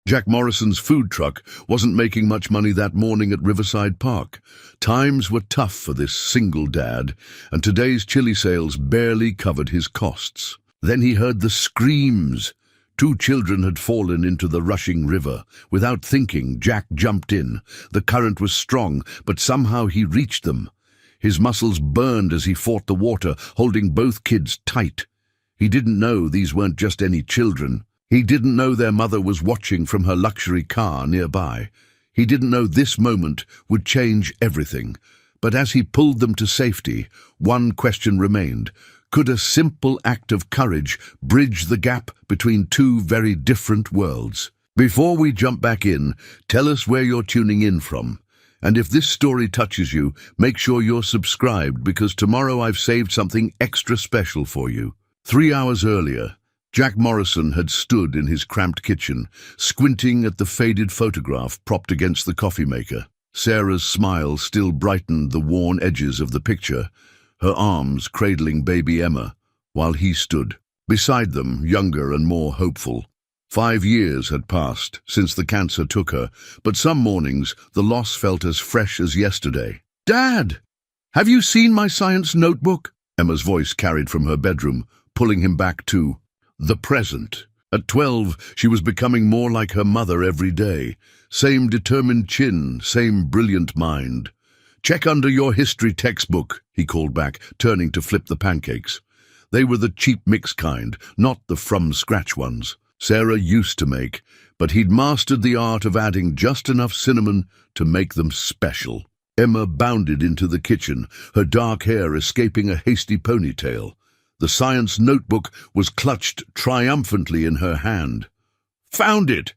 Jack Morrison's food truck wasn't making much money that morning at Riverside Park. Times were tough for this single dad, and today's chili sales barely covered his costs. Then he heard the screams. 2 children had fallen into the rushing river. Without thinking, Jack jumped in. The current was strong, but somehow he reached them. His muscles burned as he fought the water, holding both kids tight. He didn't know these weren't just any children. He didn't know their mother was watching from her luxury car nearby. He didn't know this moment would change everything. But as he pulled them to safety, one question remained. Could a simple act of courage bridge the gap between 2 very different worlds? Before we jump back in, tell us where you're tuning in from. And if this story touches you, make sure you're subscribed, because tomorrow I've saved something extra special for you. 3 hours earlier, Jack Morrison had stood in his cramped kitchen, squinting at the faded photograph propped against the coffee maker. Sarah's smile still brightened the worn edges of the picture, her arms cradling baby Emma, while he stood beside them, younger and more hopeful. 5 years had passed since the cancer took her, but some mornings the loss felt as fresh as yesterday. "Dad, have you seen my science notebook?" Emma's voice carried from her bedroom, pulling him back to the present. At 12, she was becoming more like her mother every day. Same determined chin, same brilliant mind. "Check under your history textbook," he called back, turning to flip the pancakes. They were the cheap mix kind, not the from-scratch ones Sarah used to make, but he'd mastered the art of adding just enough cinnamon to make them special. Emma bounded into the kitchen, her dark hair escaping a hasty ponytail. The science notebook was clutched triumphantly in her hand. "Found it!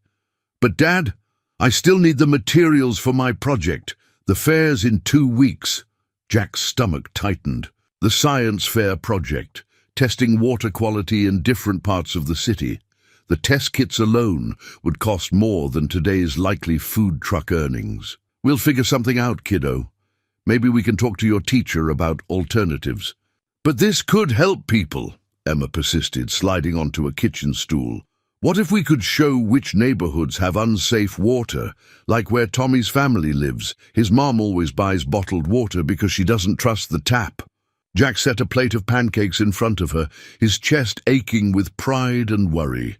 But Dad, I still need the materials for my project. The fair's in 2 weeks." Jack's stomach tightened. The science fair project, testing water quality in different parts of the city. The test kits alone would cost more than today's likely food truck earnings. "We'll figure something out, kiddo. Maybe we can talk to your teacher about alternatives." "But this could help people," Emma persisted, sliding onto a kitchen stool. "What if we could show which neighborhoods have unsafe water, like where Tommy's family lives? His mom always buys bottled water because she doesn't trust the tap." Jack set a plate of pancakes in front of her, his chest aching with pride and worry.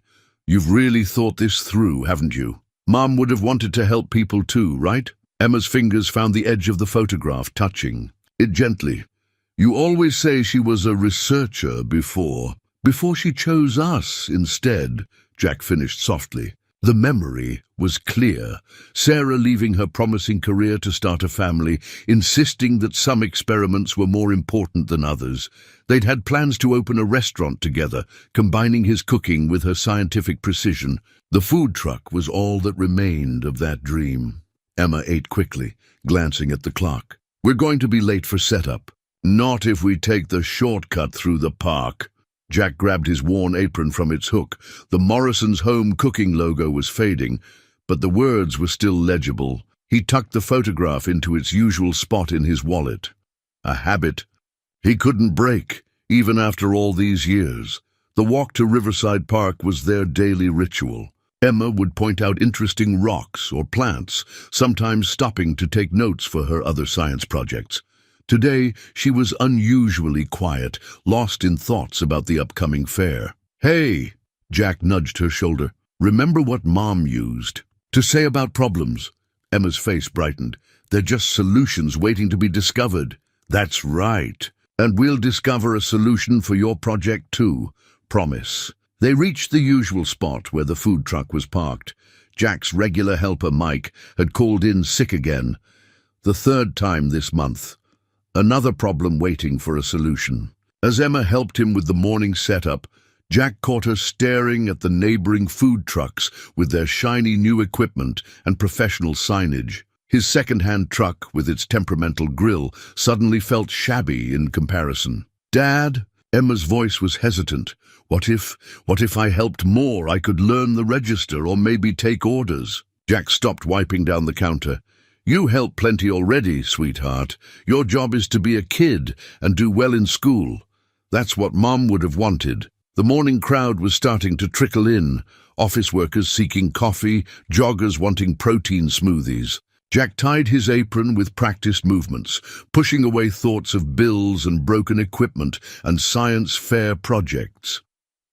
"You've really thought this through, haven't you? Mom would have wanted to help people too, right?" Emma's fingers found the edge of the photograph, touching it gently. "You always say she was a researcher before she chose us instead," Jack finished softly. The memory was clear. Sarah leaving her promising career to start a family, insisting that some experiments were more important than others. They'd had plans to open a restaurant together, combining his cooking with her scientific precision. The food truck was all that remained of that dream. Emma ate quickly, glancing at the clock. "We're going to be late for setup." "Not if we take the shortcut through the park." Jack grabbed his worn apron from its hook. The Morrison's Home Cooking logo was fading, but the words were still legible. He tucked the photograph into its usual spot in his wallet. A habit he couldn't break, even after all these years. The walk to Riverside Park was their daily ritual. Emma would point out interesting rocks or plants, sometimes stopping to take notes for her other science projects. Today, she was unusually quiet, lost in thoughts about the upcoming fair. "Hey," Jack nudged her shoulder. "Remember what Mom used to say about problems?" Emma's face brightened. "They're just solutions waiting to be discovered." "That's right. And we'll discover a solution for your project too. Promise." They reached the usual spot where the food truck was parked. Jack's regular helper, Mike, had called in sick again. The 3rd time this month. Another problem waiting for a solution. As Emma helped him with the morning setup, Jack caught her staring at the neighboring food trucks with their shiny new equipment and professional signage. His second-hand truck, with its temperamental grill, suddenly felt shabby in comparison. "Dad?" Emma's voice was hesitant. What if I helped more? I could learn the register or maybe take orders." Jack stopped, wiping down the counter. "You help plenty already, sweetheart. Your job is to be a kid and do well in school. That's what Mom would have wanted." The morning crowd was starting to trickle in, office workers seeking coffee, joggers wanting protein smoothies. Jack tied his apron with practiced movements, pushing away thoughts of bills and broken equipment and science fair projects.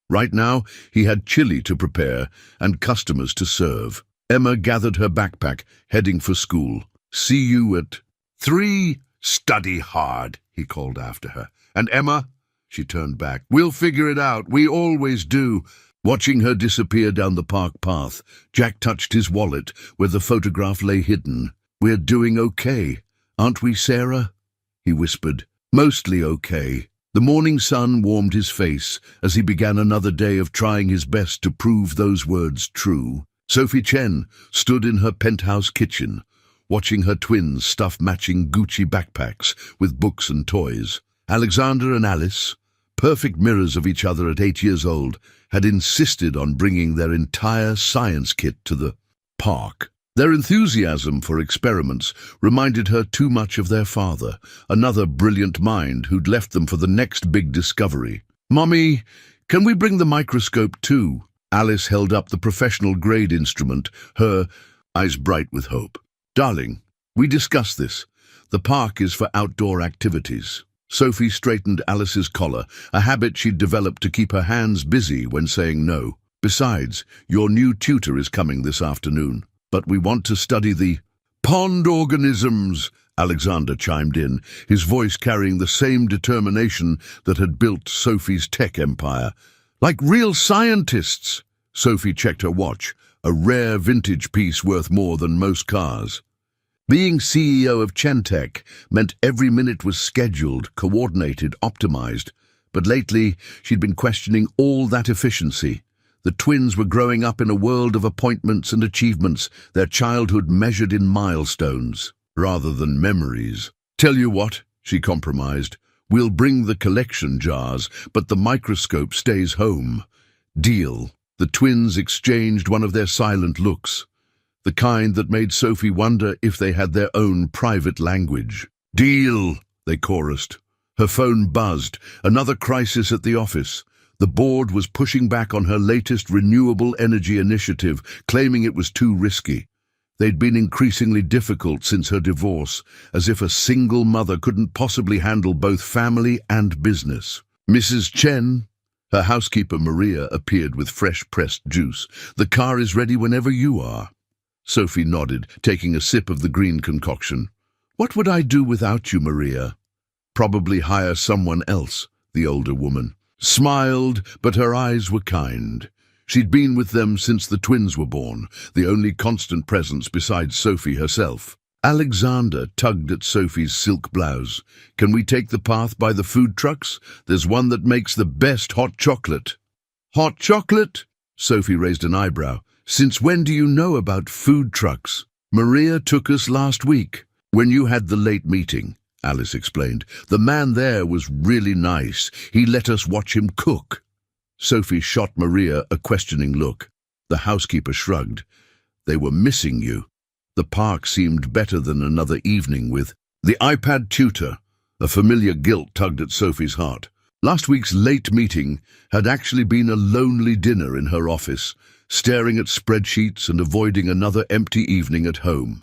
Right now, he had chili to prepare and customers to serve. Emma gathered her backpack, heading for school. "See you at 3. Study hard," he called after her. "And Emma?" She turned back. "We'll figure it out. We always do." Watching her disappear down the park path, Jack touched his wallet where the photograph lay hidden. "We're doing okay, aren't we, Sarah?" he whispered. "Mostly okay." The morning sun warmed his face as he began another day of trying his best to prove those words true. Sophie Chen stood in her penthouse kitchen, watching her twins stuff matching Gucci backpacks with books and toys. Alexander and Alice, perfect mirrors of each other at 8 years old, had insisted on bringing their entire science kit to the park. Their enthusiasm for experiments reminded her too much of their father, another brilliant mind who'd left them for the next big discovery. "Mommy, can we bring the microscope too?" Alice held up the professional grade instrument, her eyes bright with hope. "Darling, we discussed this. The park is for outdoor activities." Sophie straightened Alice's collar, a habit she'd developed to keep her hands busy when saying no. "Besides, your new tutor is coming this afternoon. But we want to study the pond organisms," Alexander chimed in, his voice carrying the same determination that had built Sophie's tech empire. "Like real scientists." Sophie checked her watch, a rare vintage piece worth more than most cars. Being CEO of Chentech meant every minute was scheduled, coordinated, optimized. But lately, she'd been questioning all that efficiency. The twins were growing up in a world of appointments and achievements, their childhood measured in milestones, rather than memories. "Tell you what," she compromised, "we'll bring the collection jars, but the microscope stays home." "Deal." The twins exchanged one of their silent looks, the kind that made Sophie wonder if they had their own private language. "Deal," they chorused. Her phone buzzed, another crisis at the office. The board was pushing back on her latest renewable energy initiative, claiming it was too risky. They'd been increasingly difficult since her divorce, as if a single mother couldn't possibly handle both family and business. "Mrs. Chen?" Her housekeeper Maria appeared with fresh pressed juice. "The car is ready whenever you are." Sophie nodded, taking a sip of the green concoction. "What would I do without you, Maria?" "Probably hire someone else," the older woman smiled, but her eyes were kind. She'd been with them since the twins were born, the only constant presence besides Sophie herself. Alexander tugged at Sophie's silk blouse. "Can we take the path by the food trucks? There's one that makes the best hot chocolate." "Hot chocolate?" Sophie raised an eyebrow. "Since when do you know about food trucks?" "Maria took us last week, when you had the late meeting," Alice explained. "The man there was really nice. He let us watch him cook." Sophie shot Maria a questioning look. The housekeeper shrugged. "They were missing you." The park seemed better than another evening with the iPad tutor. A familiar guilt tugged at Sophie's heart. Last week's late meeting had actually been a lonely dinner in her office, staring at spreadsheets and avoiding another empty evening at home.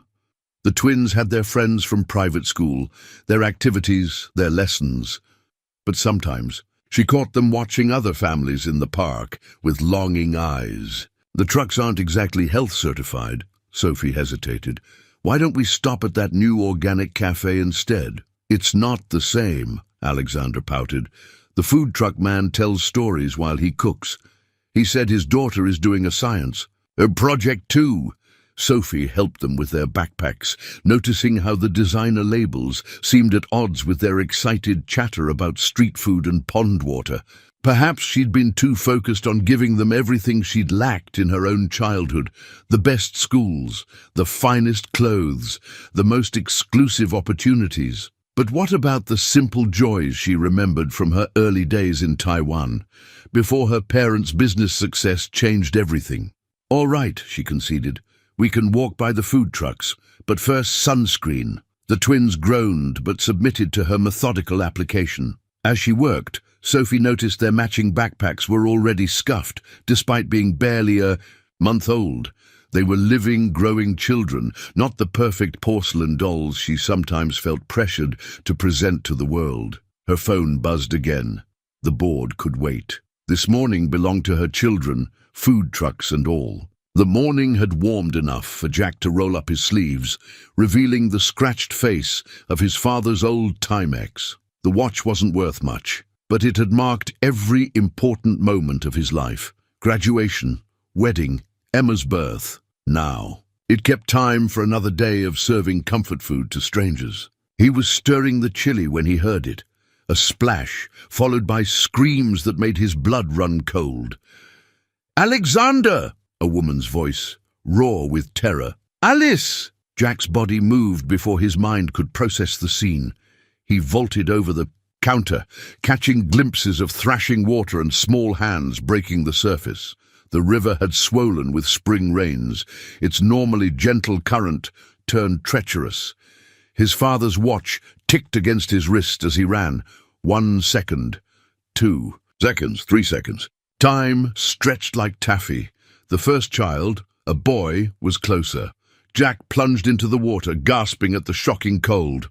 The twins had their friends from private school, their activities, their lessons. But sometimes she caught them watching other families in the park with longing eyes. "The trucks aren't exactly health certified," Sophie hesitated. "Why don't we stop at that new organic cafe instead?" "It's not the same," Alexander pouted. "The food truck man tells stories while he cooks. He said his daughter is doing a science. A project too." Sophie helped them with their backpacks, noticing how the designer labels seemed at odds with their excited chatter about street food and pond water. Perhaps she'd been too focused on giving them everything she'd lacked in her own childhood: the best schools, the finest clothes, the most exclusive opportunities. But what about the simple joys she remembered from her early days in Taiwan, before her parents' business success changed everything? "All right," she conceded. "We can walk by the food trucks, but first sunscreen." The twins groaned but submitted to her methodical application. As she worked, Sophie noticed their matching backpacks were already scuffed, despite being barely a month old. They were living, growing children, not the perfect porcelain dolls she sometimes felt pressured to present to the world. Her phone buzzed again. The board could wait. This morning belonged to her children, food trucks and all. The morning had warmed enough for Jack to roll up his sleeves, revealing the scratched face of his father's old Timex. The watch wasn't worth much, but it had marked every important moment of his life. Graduation, wedding, Emma's birth. Now, it kept time for another day of serving comfort food to strangers. He was stirring the chili when he heard it. A splash, followed by screams that made his blood run cold. "Alexander!" A woman's voice, raw with terror. "Alice!" Jack's body moved before his mind could process the scene. He vaulted over the counter, catching glimpses of thrashing water and small hands breaking the surface. The river had swollen with spring rains. Its normally gentle current turned treacherous. His father's watch ticked against his wrist as he ran. 1 second, 2 seconds, 3 seconds. Time stretched like taffy. The first child, a boy, was closer. Jack plunged into the water, gasping at the shocking cold.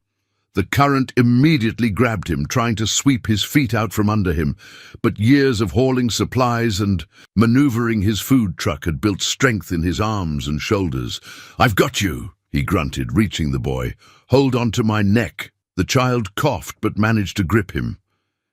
The current immediately grabbed him, trying to sweep his feet out from under him, but years of hauling supplies and maneuvering his food truck had built strength in his arms and shoulders. "I've got you," he grunted, reaching the boy. "Hold on to my neck." The child coughed but managed to grip him.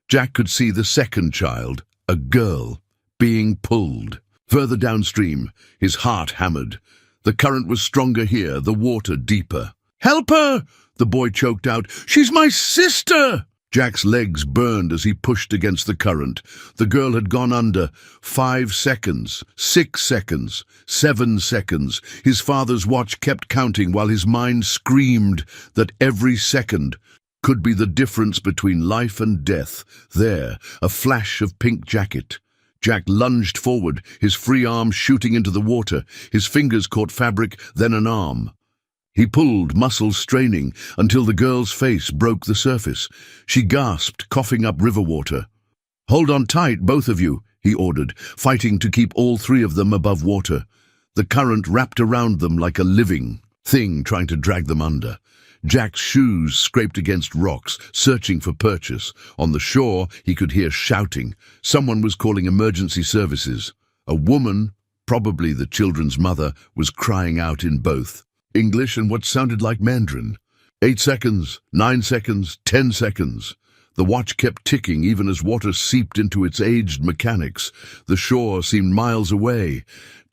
Jack could see the second child, a girl, being pulled. Further downstream, his heart hammered. The current was stronger here, the water deeper. "Help her!" the boy choked out. "She's my sister!" Jack's legs burned as he pushed against the current. The girl had gone under. 5 seconds, 6 seconds, 7 seconds. His father's watch kept counting while his mind screamed that every second could be the difference between life and death. There, a flash of pink jacket. Jack lunged forward, his free arm shooting into the water. His fingers caught fabric, then an arm. He pulled, muscles straining, until the girl's face broke the surface. She gasped, coughing up river water. "Hold on tight, both of you," he ordered, fighting to keep all three of them above water. The current wrapped around them like a living thing trying to drag them under. Jack's shoes scraped against rocks, searching for purchase. On the shore, he could hear shouting. Someone was calling emergency services. A woman, probably the children's mother, was crying out in both English and what sounded like Mandarin. 8 seconds, 9 seconds, 10 seconds. The watch kept ticking even as water seeped into its aged mechanics. The shore seemed miles away.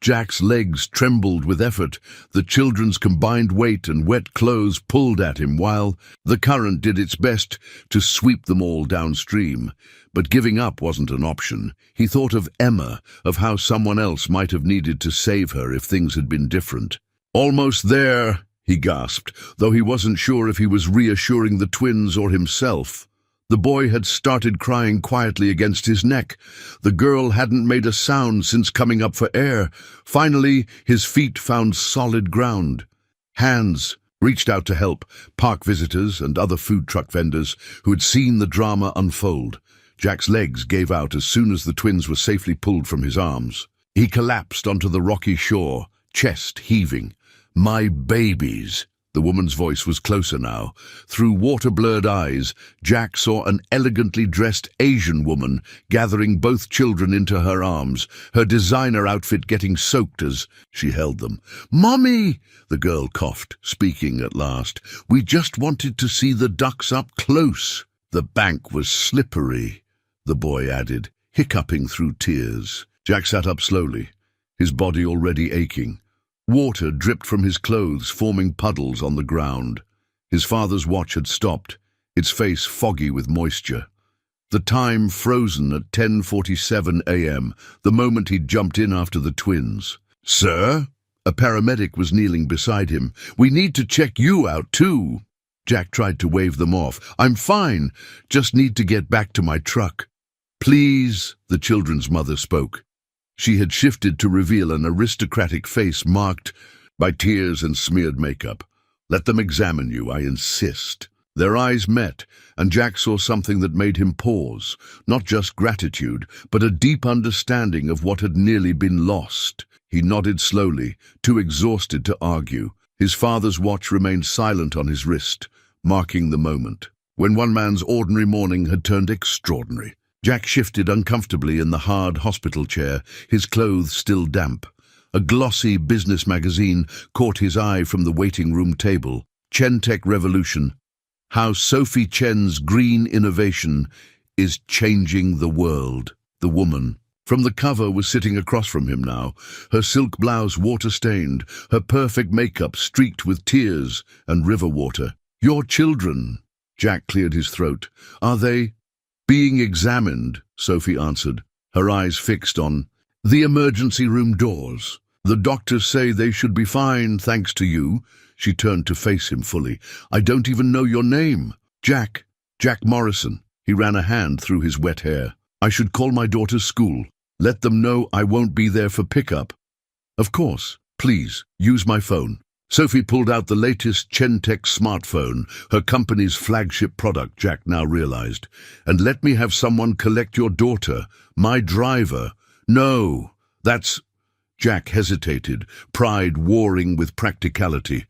Jack's legs trembled with effort. The children's combined weight and wet clothes pulled at him while the current did its best to sweep them all downstream. But giving up wasn't an option. He thought of Emma, of how someone else might have needed to save her if things had been different. "Almost there," he gasped, though he wasn't sure if he was reassuring the twins or himself. The boy had started crying quietly against his neck. The girl hadn't made a sound since coming up for air. Finally, his feet found solid ground. Hands reached out to help, park visitors and other food truck vendors who had seen the drama unfold. Jack's legs gave out as soon as the twins were safely pulled from his arms. He collapsed onto the rocky shore, chest heaving. "My babies." The woman's voice was closer now. Through water-blurred eyes, Jack saw an elegantly dressed Asian woman gathering both children into her arms, her designer outfit getting soaked as she held them. "Mommy!" the girl coughed, speaking at last. "We just wanted to see the ducks up close." "The bank was slippery," the boy added, hiccuping through tears. Jack sat up slowly, his body already aching. Water dripped from his clothes, forming puddles on the ground. His father's watch had stopped, its face foggy with moisture. The time frozen at 10:47 a.m., the moment he'd jumped in after the twins. "Sir?" A paramedic was kneeling beside him. "We need to check you out, too." Jack tried to wave them off. "I'm fine, just need to get back to my truck." "Please," the children's mother spoke. She had shifted to reveal an aristocratic face marked by tears and smeared makeup. "Let them examine you, I insist." Their eyes met, and Jack saw something that made him pause, not just gratitude, but a deep understanding of what had nearly been lost. He nodded slowly, too exhausted to argue. His father's watch remained silent on his wrist, marking the moment when one man's ordinary morning had turned extraordinary. Jack shifted uncomfortably in the hard hospital chair, his clothes still damp. A glossy business magazine caught his eye from the waiting room table. Chentech Revolution. How Sophie Chen's green innovation is changing the world. The woman from the cover was sitting across from him now, her silk blouse water-stained, her perfect makeup streaked with tears and river water. "Your children," Jack cleared his throat. "Are they being examined?" Sophie answered, her eyes fixed on the emergency room doors. "The doctors say they should be fine, thanks to you." She turned to face him fully. "I don't even know your name." "Jack Morrison." He ran a hand through his wet hair. "I should call my daughter's school. Let them know I won't be there for pickup." "Of course. Please, use my phone." Sophie pulled out the latest Chentech smartphone, her company's flagship product, Jack now realized. "And let me have someone collect your daughter, my driver." "No, that's—" Jack hesitated, pride warring with practicality.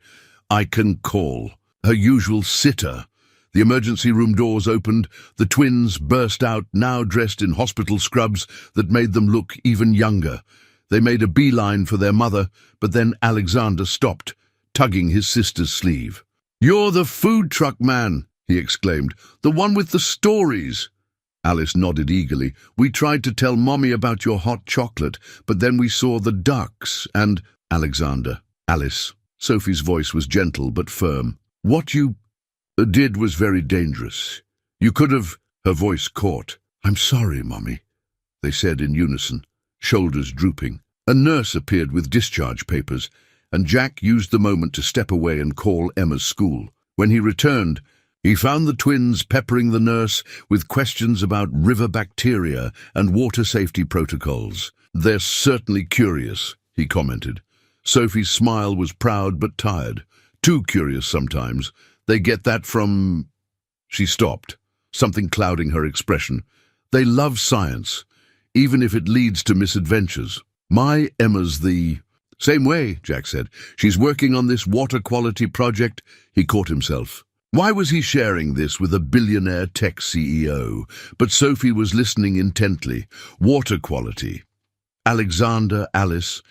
"I can call her usual sitter." The emergency room doors opened. The twins burst out, now dressed in hospital scrubs that made them look even younger. They made a beeline for their mother, but then Alexander stopped, tugging his sister's sleeve. "You're the food truck man," he exclaimed. "The one with the stories." Alice nodded eagerly. "We tried to tell Mommy about your hot chocolate, but then we saw the ducks and—" "Alexander." "Alice." Sophie's voice was gentle but firm. "What you did was very dangerous. You could have—" Her voice caught. "I'm sorry, Mommy," they said in unison, shoulders drooping. A nurse appeared with discharge papers, and Jack used the moment to step away and call Emma's school. When he returned, he found the twins peppering the nurse with questions about river bacteria and water safety protocols. "They're certainly curious," he commented. Sophie's smile was proud but tired. "Too curious sometimes. They get that from—" She stopped, something clouding her expression. "They love science, even if it leads to misadventures. My Emma's the—" "Same way," Jack said. "She's working on this water quality project." He caught himself. Why was he sharing this with a billionaire tech CEO? But Sophie was listening intently. "Water quality. Alexander, Alice,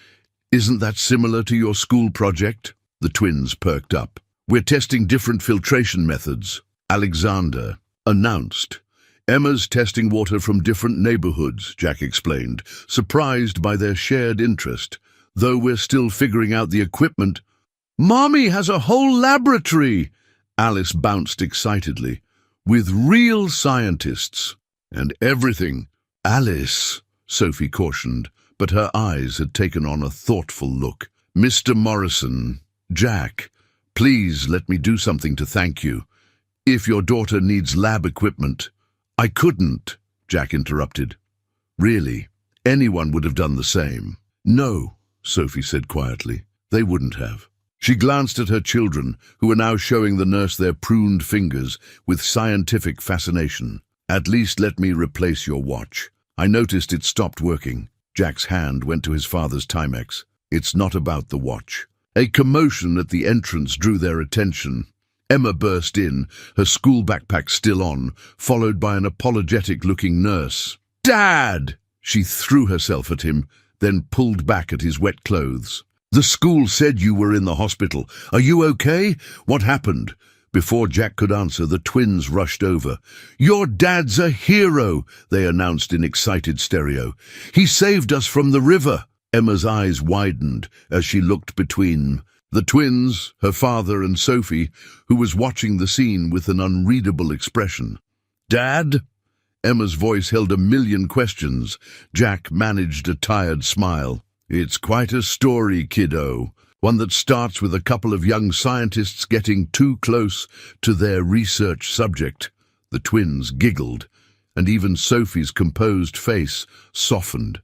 isn't that similar to your school project?" The twins perked up. "We're testing different filtration methods," Alexander announced. "Emma's testing water from different neighborhoods," Jack explained, surprised by their shared interest. "Though we're still figuring out the equipment." "Mommy has a whole laboratory!" Alice bounced excitedly. "With real scientists. And everything." "Alice," Sophie cautioned, but her eyes had taken on a thoughtful look. "Mr. Morrison, Jack, please let me do something to thank you. If your daughter needs lab equipment—" "I couldn't," Jack interrupted. "Really, anyone would have done the same." "No," Sophie said quietly. "They wouldn't have." She glanced at her children, who were now showing the nurse their pruned fingers with scientific fascination. "At least let me replace your watch. I noticed it stopped working." Jack's hand went to his father's Timex. "It's not about the watch." A commotion at the entrance drew their attention. Emma burst in, her school backpack still on, followed by an apologetic-looking nurse. "Dad!" She threw herself at him, then pulled back at his wet clothes. "The school said you were in the hospital. Are you okay? What happened?" Before Jack could answer, the twins rushed over. "Your dad's a hero," they announced in excited stereo. "He saved us from the river." Emma's eyes widened as she looked between the twins, her father and Sophie, who was watching the scene with an unreadable expression. "Dad?" Emma's voice held a million questions. Jack managed a tired smile. "It's quite a story, kiddo. One that starts with a couple of young scientists getting too close to their research subject." The twins giggled, and even Sophie's composed face softened.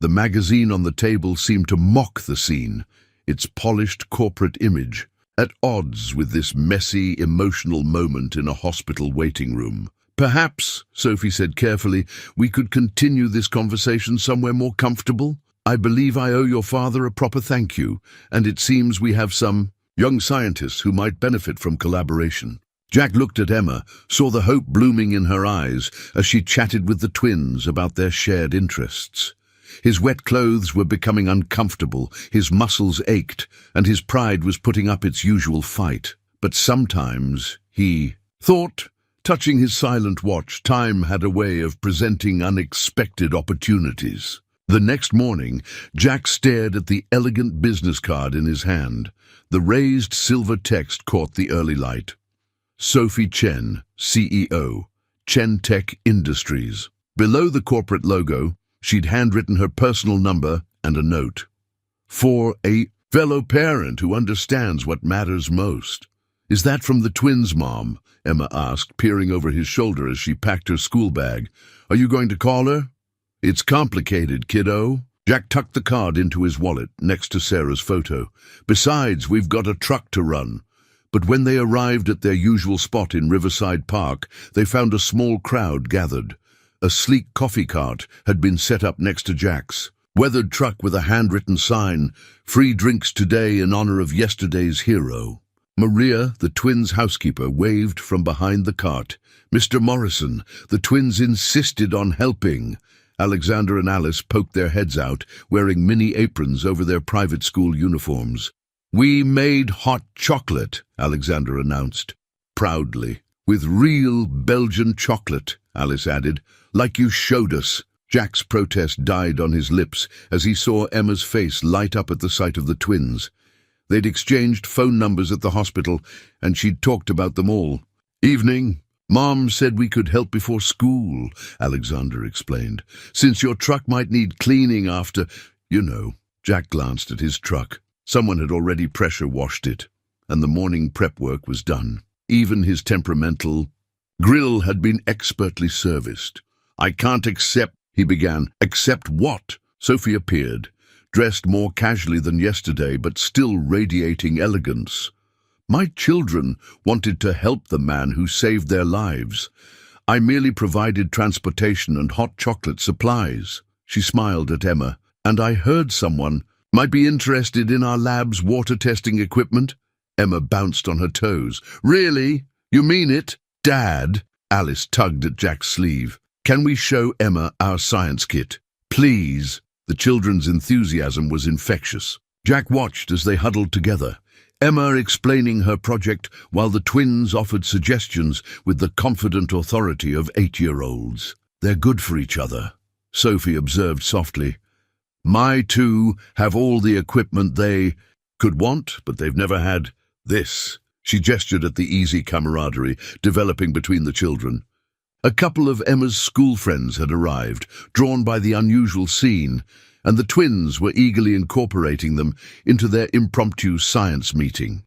The magazine on the table seemed to mock the scene, its polished corporate image. at odds with this messy, emotional moment in a hospital waiting room. "Perhaps," Sophie said carefully, "we could continue this conversation somewhere more comfortable. I believe I owe your father a proper thank you, and it seems we have some young scientists who might benefit from collaboration." Jack looked at Emma, saw the hope blooming in her eyes as she chatted with the twins about their shared interests. His wet clothes were becoming uncomfortable, his muscles ached, and his pride was putting up its usual fight. But sometimes, he thought, touching his silent watch, time had a way of presenting unexpected opportunities. The next morning, Jack stared at the elegant business card in his hand. The raised silver text caught the early light. Sophie Chen, CEO, Chen Tech Industries. Below the corporate logo, she'd handwritten her personal number and a note. "For a fellow parent who understands what matters most." "Is that from the twins, Mom?" Emma asked, peering over his shoulder as she packed her school bag. "Are you going to call her?" "It's complicated, kiddo." Jack tucked the card into his wallet next to Sarah's photo. "Besides, we've got a truck to run." But when they arrived at their usual spot in Riverside Park, they found a small crowd gathered. A sleek coffee cart had been set up next to Jack's. Weathered truck with a handwritten sign, "Free drinks today in honor of yesterday's hero." Maria, the twins' housekeeper, waved from behind the cart. "Mr. Morrison, the twins insisted on helping." Alexander and Alice poked their heads out, wearing mini aprons over their private school uniforms. "We made hot chocolate," Alexander announced, proudly. "With real Belgian chocolate," Alice added, "like you showed us." Jack's protest died on his lips as he saw Emma's face light up at the sight of the twins. They'd exchanged phone numbers at the hospital, and she'd talked about them all. "Evening. Mom said we could help before school," Alexander explained, "since your truck might need cleaning after, you know." Jack glanced at his truck. Someone had already pressure-washed it, and the morning prep work was done. Even his temperamental grill had been expertly serviced. "I can't accept," he began. "Accept what?" Sophie appeared, dressed more casually than yesterday, but still radiating elegance. "My children wanted to help the man who saved their lives. I merely provided transportation and hot chocolate supplies." She smiled at Emma. "And I heard someone might be interested in our lab's water testing equipment." Emma bounced on her toes. "Really? You mean it?" "Dad," Alice tugged at Jack's sleeve, "can we show Emma our science kit? Please." The children's enthusiasm was infectious. Jack watched as they huddled together, Emma explaining her project while the twins offered suggestions with the confident authority of 8-year-olds. "They're good for each other," Sophie observed softly. "My two have all the equipment they could want, but they've never had this." She gestured at the easy camaraderie developing between the children. A couple of Emma's school friends had arrived, drawn by the unusual scene, and the twins were eagerly incorporating them into their impromptu science meeting.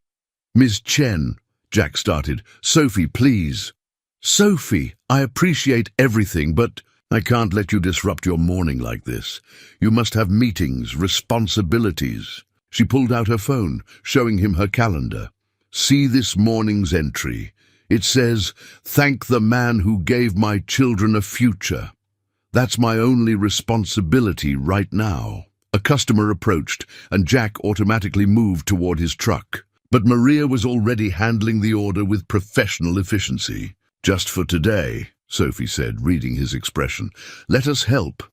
"Ms. Chen," Jack started. "Sophie, please." "Sophie, I appreciate everything, but I can't let you disrupt your morning like this. You must have meetings, responsibilities." She pulled out her phone, showing him her calendar. "See this morning's entry. It says, 'Thank the man who gave my children a future.' That's my only responsibility right now." A customer approached, and Jack automatically moved toward his truck. But Maria was already handling the order with professional efficiency. "Just for today," Sophie said, reading his expression. "Let us help.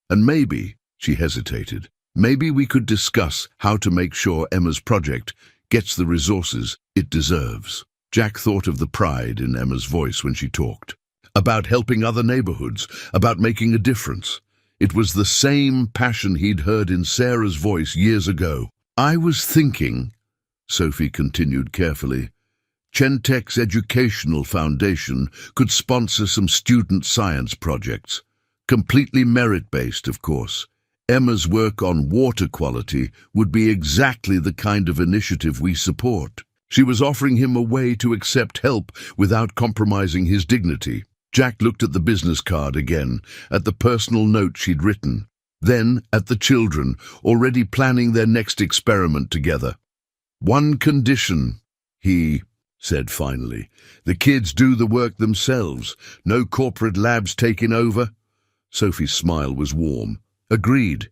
And maybe," she hesitated, "maybe we could discuss how to make sure Emma's project gets the resources it deserves." Jack thought of the pride in Emma's voice when she talked. About helping other neighborhoods, about making a difference. It was the same passion he'd heard in Sarah's voice years ago. "I was thinking," Sophie continued carefully, "Chentech's educational foundation could sponsor some student science projects. Completely merit-based, of course. Emma's work on water quality would be exactly the kind of initiative we support." She was offering him a way to accept help without compromising his dignity. Jack looked at the business card again, at the personal note she'd written, then at the children, already planning their next experiment together. "One condition," He said finally. The kids do the work themselves. No corporate labs taking over. Sophie's smile was warm. Agreed.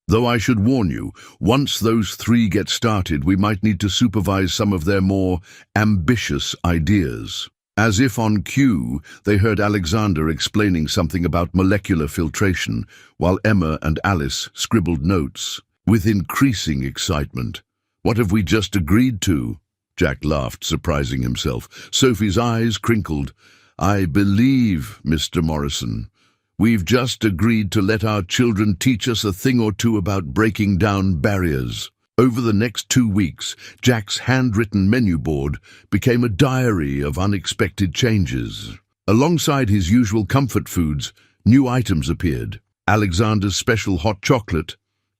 Though I should warn you, once those three get started, we might need to supervise some of their more ambitious ideas. As if on cue, they heard Alexander explaining something about molecular filtration, while Emma and Alice scribbled notes, with increasing excitement. What have we just agreed to? Jack laughed, surprising himself. Sophie's eyes crinkled. I believe, Mr. Morrison, we've just agreed to let our children teach us a thing or two about breaking down barriers. Over the next 2 weeks, Jack's handwritten menu board became a diary of unexpected changes. Alongside his usual comfort foods, new items appeared. Alexander's special hot chocolate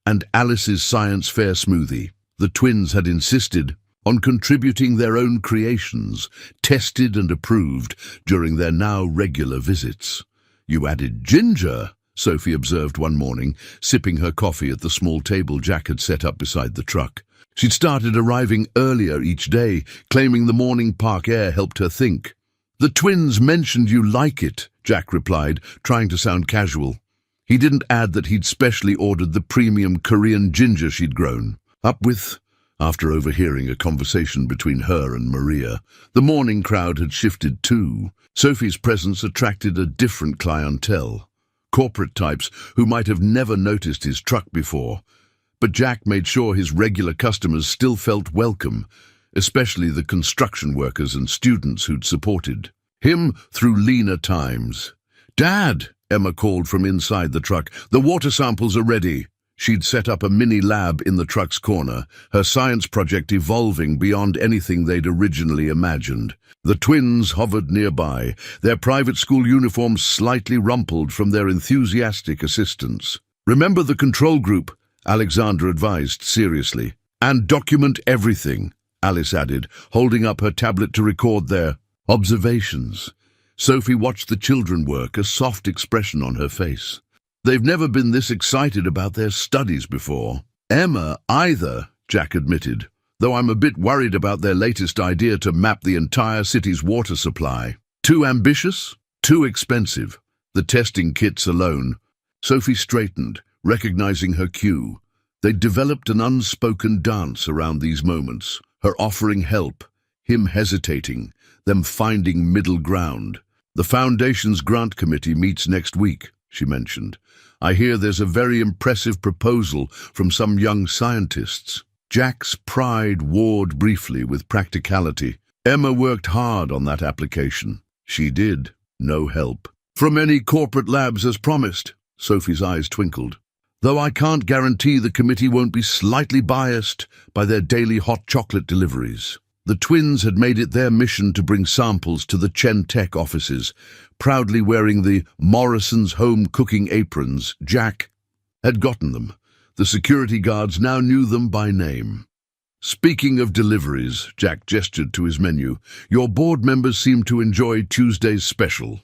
and Alice's science fair smoothie. The twins had insisted on contributing their own creations, tested and approved during their now regular visits. You added ginger, Sophie observed one morning, sipping her coffee at the small table Jack had set up beside the truck. She'd started arriving earlier each day, claiming the morning park air helped her think. The twins mentioned you like it, Jack replied, trying to sound casual. He didn't add that he'd specially ordered the premium Korean ginger she'd grown. Up with, after overhearing a conversation between her and Maria. The morning crowd had shifted too. Sophie's presence attracted a different clientele. Corporate types who might have never noticed his truck before. But Jack made sure his regular customers still felt welcome, especially the construction workers and students who'd supported him through leaner times. Dad, Emma called from inside the truck, the water samples are ready. She'd set up a mini lab in the truck's corner, her science project evolving beyond anything they'd originally imagined. The twins hovered nearby, their private school uniforms slightly rumpled from their enthusiastic assistance. Remember the control group, Alexander advised seriously. And document everything, Alice added, holding up her tablet to record their observations. Sophie watched the children work, a soft expression on her face. They've never been this excited about their studies before. Emma either, Jack admitted, though I'm a bit worried about their latest idea to map the entire city's water supply. Too ambitious? Too expensive. The testing kits alone. Sophie straightened, recognizing her cue. They'd developed an unspoken dance around these moments, her offering help, him hesitating, them finding middle ground. The Foundation's grant committee meets next week, she mentioned. I hear there's a very impressive proposal from some young scientists. Jack's pride warred briefly with practicality. Emma worked hard on that application. She did. No help. From any corporate labs as promised, Sophie's eyes twinkled. Though I can't guarantee the committee won't be slightly biased by their daily hot chocolate deliveries. The twins had made it their mission to bring samples to the Chen Tech offices, proudly wearing the Morrison's home cooking aprons. Jack had gotten them. The security guards now knew them by name. Speaking of deliveries, Jack gestured to his menu, your board members seem to enjoy Tuesday's special.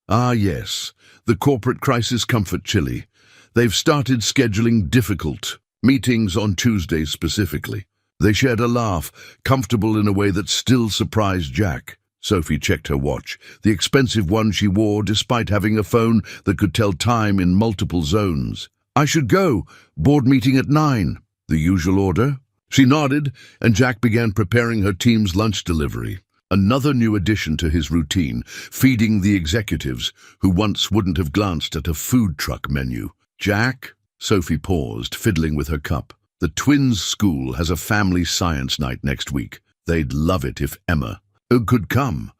Ah yes, the corporate crisis comfort chili. They've started scheduling difficult meetings on Tuesdays specifically. They shared a laugh, comfortable in a way that still surprised Jack. Sophie checked her watch, the expensive one she wore despite having a phone that could tell time in multiple zones. I should go. Board meeting at 9. The usual order? She nodded, and Jack began preparing her team's lunch delivery. Another new addition to his routine, feeding the executives who once wouldn't have glanced at a food truck menu. Jack? Sophie paused, fiddling with her cup. The twins' school has a family science night next week. They'd love it if Emma could come.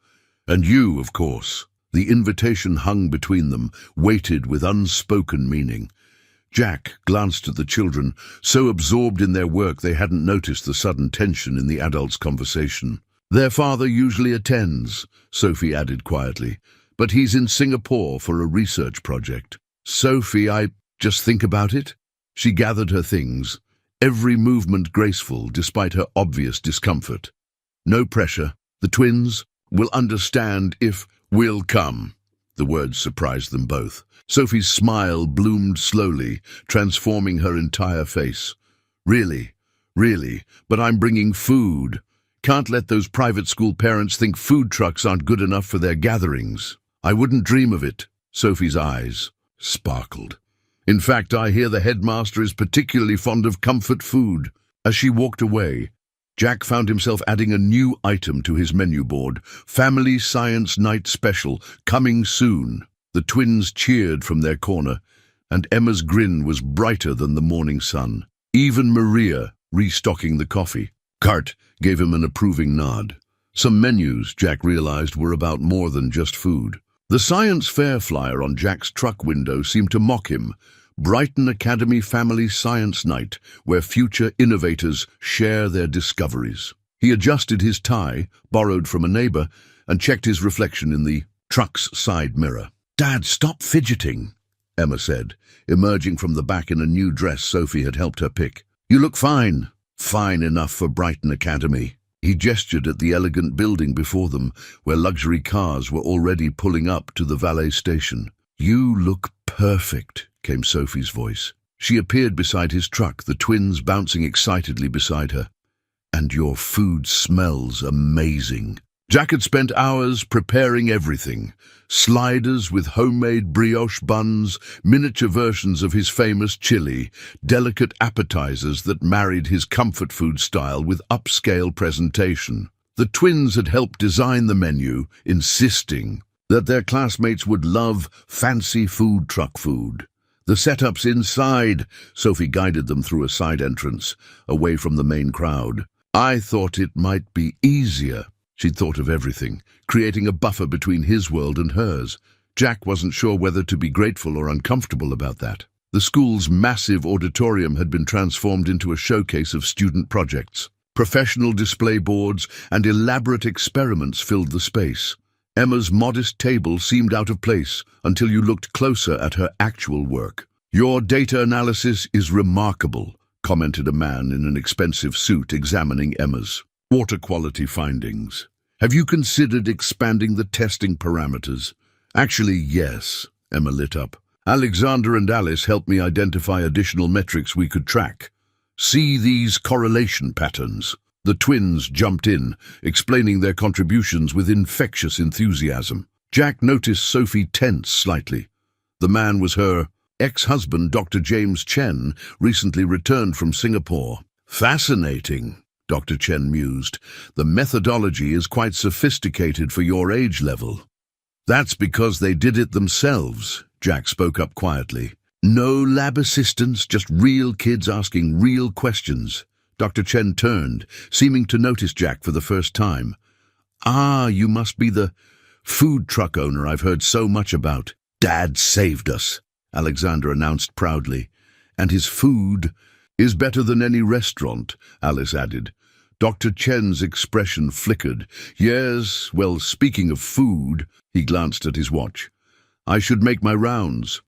And you, of course. The invitation hung between them, weighted with unspoken meaning. Jack glanced at the children, so absorbed in their work they hadn't noticed the sudden tension in the adults' conversation. Their father usually attends, Sophie added quietly, but he's in Singapore for a research project. Sophie, I just think about it. She gathered her things, every movement graceful despite her obvious discomfort. No pressure. The twins will understand if we'll come. The words surprised them both. Sophie's smile bloomed slowly, transforming her entire face. Really, but I'm bringing food. Can't let those private school parents think food trucks aren't good enough for their gatherings. I wouldn't dream of it. Sophie's eyes sparkled. In fact, I hear the headmaster is particularly fond of comfort food. As she walked away, Jack found himself adding a new item to his menu board. Family Science Night Special, coming soon. The twins cheered from their corner, and Emma's grin was brighter than the morning sun. Even Maria, restocking the coffee cart, gave him an approving nod. Some menus, Jack realized, were about more than just food. The science fair flyer on Jack's truck window seemed to mock him. Brighton Academy Family Science Night, where future innovators share their discoveries. He adjusted his tie, borrowed from a neighbor, and checked his reflection in the truck's side mirror. "Dad, stop fidgeting," Emma said, emerging from the back in a new dress Sophie had helped her pick. "You look fine. Fine enough for Brighton Academy." He gestured at the elegant building before them, where luxury cars were already pulling up to the valet station. "You look perfect," came Sophie's voice. She appeared beside his truck, the twins bouncing excitedly beside her. "And your food smells amazing." Jack had spent hours preparing everything. Sliders with homemade brioche buns, miniature versions of his famous chili, delicate appetizers that married his comfort food style with upscale presentation. The twins had helped design the menu, insisting that their classmates would love fancy food truck food. The setup's inside. Sophie guided them through a side entrance, away from the main crowd. "I thought it might be easier." She'd thought of everything, creating a buffer between his world and hers. Jack wasn't sure whether to be grateful or uncomfortable about that. The school's massive auditorium had been transformed into a showcase of student projects. Professional display boards and elaborate experiments filled the space. Emma's modest table seemed out of place until you looked closer at her actual work. "Your data analysis is remarkable," commented a man in an expensive suit examining Emma's water quality findings. "Have you considered expanding the testing parameters?" "Actually, yes," Emma lit up. "Alexander and Alice helped me identify additional metrics we could track. See these correlation patterns." The twins jumped in, explaining their contributions with infectious enthusiasm. Jack noticed Sophie tense slightly. The man was her ex-husband, Dr. James Chen, recently returned from Singapore. "Fascinating," Dr. Chen mused. "The methodology is quite sophisticated for your age level." "That's because they did it themselves," Jack spoke up quietly. "No lab assistants, just real kids asking real questions." Dr. Chen turned, seeming to notice Jack for the first time. "Ah, you must be the food truck owner I've heard so much about." "Dad saved us," Alexander announced proudly. "And his food is better than any restaurant," Alice added. Dr. Chen's expression flickered. "Yes, well, speaking of food," he glanced at his watch, "I should make my rounds.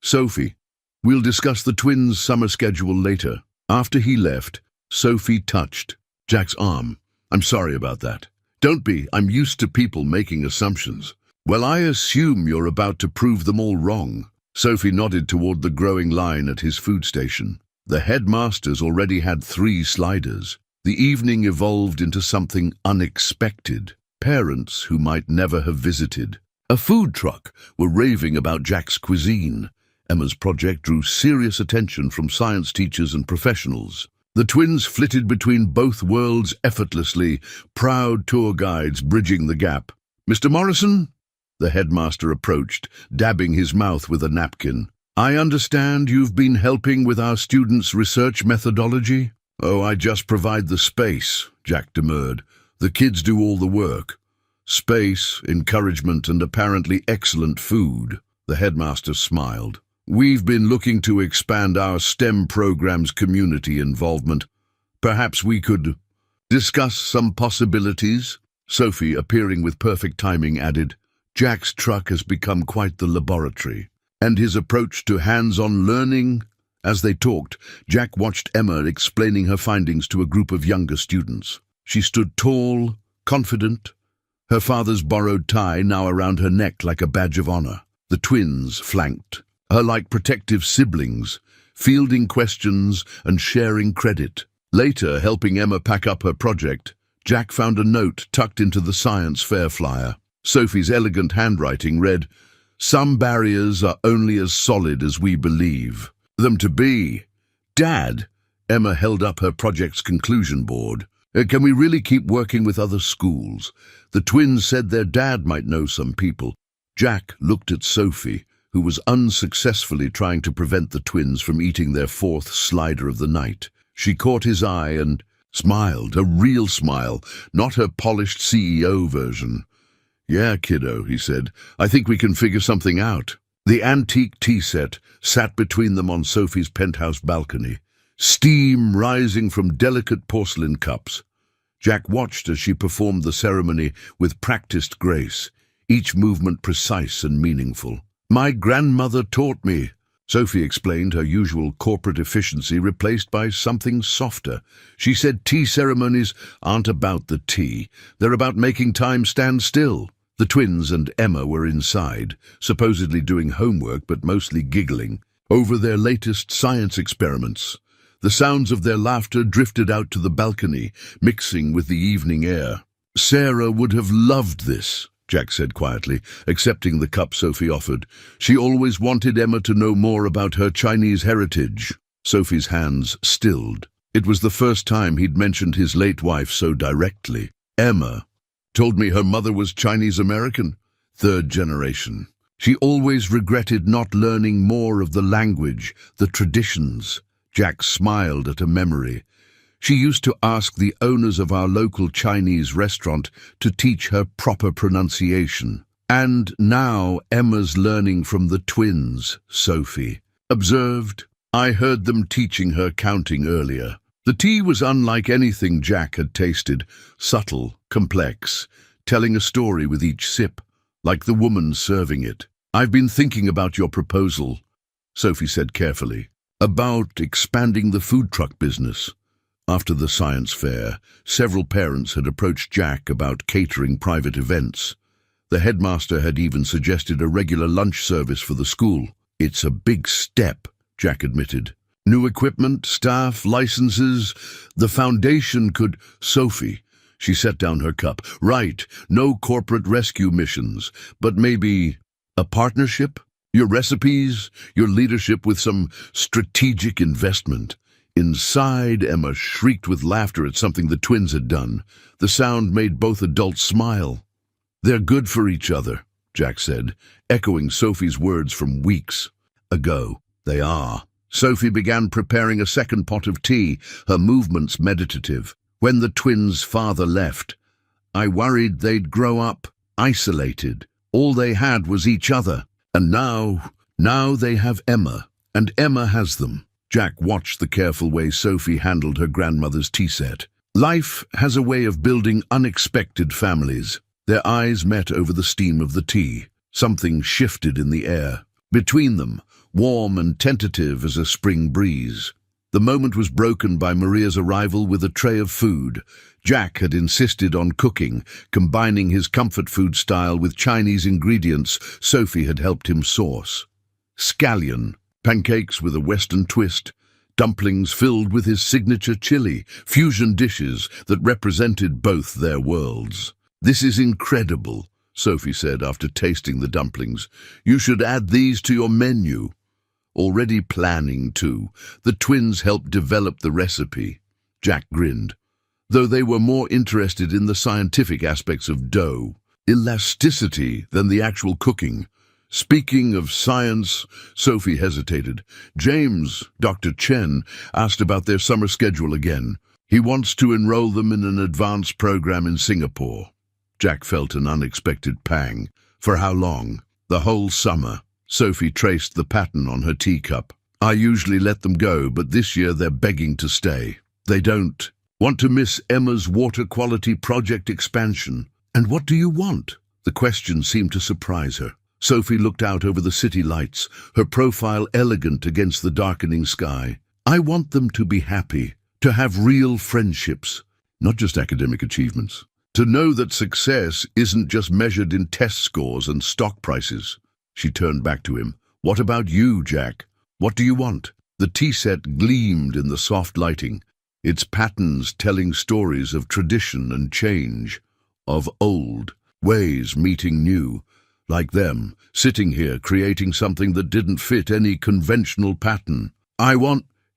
Sophie, we'll discuss the twins' summer schedule later." After he left, Sophie touched Jack's arm. "I'm sorry about that." "Don't be. I'm used to people making assumptions." "Well, I assume you're about to prove them all wrong." Sophie nodded toward the growing line at his food station. The headmasters already had 3 sliders. The evening evolved into something unexpected. Parents who might never have visited a food truck were raving about Jack's cuisine. Emma's project drew serious attention from science teachers and professionals. The twins flitted between both worlds effortlessly, proud tour guides bridging the gap. "Mr. Morrison?" The headmaster approached, dabbing his mouth with a napkin. "I understand you've been helping with our students' research methodology?" "Oh, I just provide the space," Jack demurred. "The kids do all the work." "Space, encouragement, and apparently excellent food." The headmaster smiled. "We've been looking to expand our STEM program's community involvement. Perhaps we could discuss some possibilities." Sophie, appearing with perfect timing, added, "Jack's truck has become quite the laboratory, and his approach to hands-on learning." As they talked, Jack watched Emma explaining her findings to a group of younger students. She stood tall, confident, her father's borrowed tie now around her neck like a badge of honor. The twins flanked her like protective siblings, fielding questions and sharing credit. Later, helping Emma pack up her project, Jack found a note tucked into the science fair flyer. Sophie's elegant handwriting read, "Some barriers are only as solid as we believe them to be." "Dad," Emma held up her project's conclusion board. Can we really keep working with other schools? The twins said their dad might know some people." Jack looked at Sophie, who was unsuccessfully trying to prevent the twins from eating their fourth slider of the night. She caught his eye and smiled, a real smile, not her polished CEO version. "Yeah, kiddo," he said, "I think we can figure something out." The antique tea set sat between them on Sophie's penthouse balcony, steam rising from delicate porcelain cups. Jack watched as she performed the ceremony with practiced grace, each movement precise and meaningful. "My grandmother taught me," Sophie explained, her usual corporate efficiency replaced by something softer. She said tea ceremonies aren't about the tea, they're about making time stand still. The twins and Emma were inside, supposedly doing homework but mostly giggling over their latest science experiments. The sounds of their laughter drifted out to the balcony, mixing with the evening air. "Sarah would have loved this," Jack said quietly, accepting the cup Sophie offered. "She always wanted Emma to know more about her Chinese heritage." Sophie's hands stilled. It was the first time he'd mentioned his late wife so directly. "Emma told me her mother was Chinese American, third generation. She always regretted not learning more of the language, the traditions." Jack smiled at a memory. "She used to ask the owners of our local Chinese restaurant to teach her proper pronunciation. And now Emma's learning from the twins," Sophie observed. "I heard them teaching her counting earlier." The tea was unlike anything Jack had tasted, subtle, complex, telling a story with each sip, like the woman serving it. "I've been thinking about your proposal," Sophie said carefully, "about expanding the food truck business." After the science fair, several parents had approached Jack about catering private events. The headmaster had even suggested a regular lunch service for the school. "It's a big step," Jack admitted. "New equipment, staff, licenses. The foundation could—" "Sophie," she set down her cup. "Right, no corporate rescue missions, but maybe a partnership? Your recipes, your leadership with some strategic investment." Inside, Emma shrieked with laughter at something the twins had done. The sound made both adults smile. "They're good for each other," Jack said, echoing Sophie's words from weeks ago. "They are." Sophie began preparing a second pot of tea, her movements meditative. "When the twins' father left, I worried they'd grow up isolated. All they had was each other. And now they have Emma, and Emma has them." Jack watched the careful way Sophie handled her grandmother's tea set. Life has a way of building unexpected families. Their eyes met over the steam of the tea. Something shifted in the air. Between them, warm and tentative as a spring breeze. The moment was broken by Maria's arrival with a tray of food. Jack had insisted on cooking, combining his comfort food style with Chinese ingredients Sophie had helped him source. Scallion, pancakes with a Western twist, dumplings filled with his signature chili, fusion dishes that represented both their worlds. "This is incredible," Sophie said after tasting the dumplings. "You should add these to your menu." Already planning to, the twins helped develop the recipe. Jack grinned, though they were more interested in the scientific aspects of dough elasticity than the actual cooking. "Speaking of science," Sophie hesitated. "James, Dr. Chen, asked about their summer schedule again. He wants to enroll them in an advanced program in Singapore." Jack felt an unexpected pang. "For how long?" "The whole summer." Sophie traced the pattern on her teacup. "I usually let them go, but this year they're begging to stay. They don't want to miss Emma's water quality project expansion." "And what do you want?" The question seemed to surprise her. Sophie looked out over the city lights, her profile elegant against the darkening sky. "I want them to be happy, to have real friendships, not just academic achievements. To know that success isn't just measured in test scores and stock prices." She turned back to him. "What about you, Jack? What do you want?" The tea set gleamed in the soft lighting. its patterns telling stories of tradition and change, of old ways meeting new, like them, sitting here creating something that didn't fit any conventional pattern.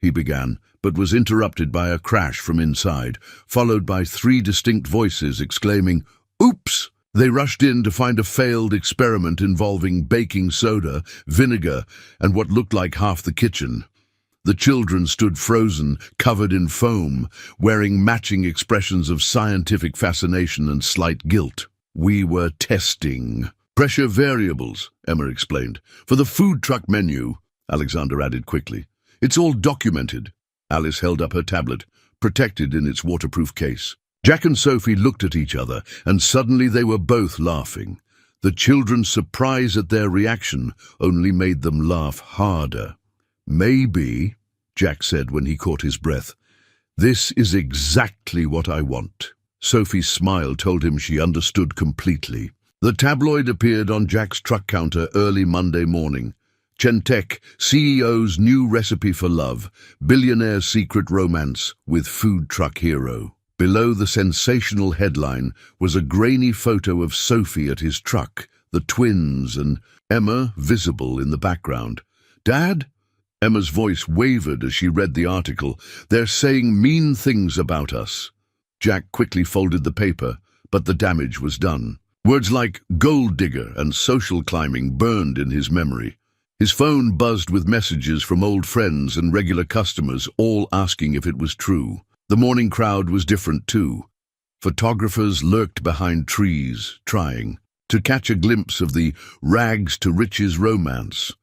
He began, but was interrupted by a crash from inside, followed by 3 distinct voices exclaiming, "Oops!" They rushed in to find a failed experiment involving baking soda, vinegar, and what looked like half the kitchen. The children stood frozen, covered in foam, wearing matching expressions of scientific fascination and slight guilt. "We were testing pressure variables," Emma explained. "For the food truck menu," Alexander added quickly. "It's all documented." Alice held up her tablet, protected in its waterproof case. Jack and Sophie looked at each other, and suddenly they were both laughing. The children's surprise at their reaction only made them laugh harder. "Maybe," Jack said when he caught his breath, "this is exactly what I want." Sophie's smile told him she understood completely. The tabloid appeared on Jack's truck counter early Monday morning. Chentec, CEO's new recipe for love, billionaire secret romance with food truck hero. Below the sensational headline was a grainy photo of Sophie at his truck, the twins, and Emma visible in the background. "Dad?" Emma's voice wavered as she read the article. "They're saying mean things about us." Jack quickly folded the paper, but the damage was done. Words like gold digger and social climbing burned in his memory. His phone buzzed with messages from old friends and regular customers, all asking if it was true. The morning crowd was different too. Photographers lurked behind trees, trying to catch a glimpse of the rags to riches romance.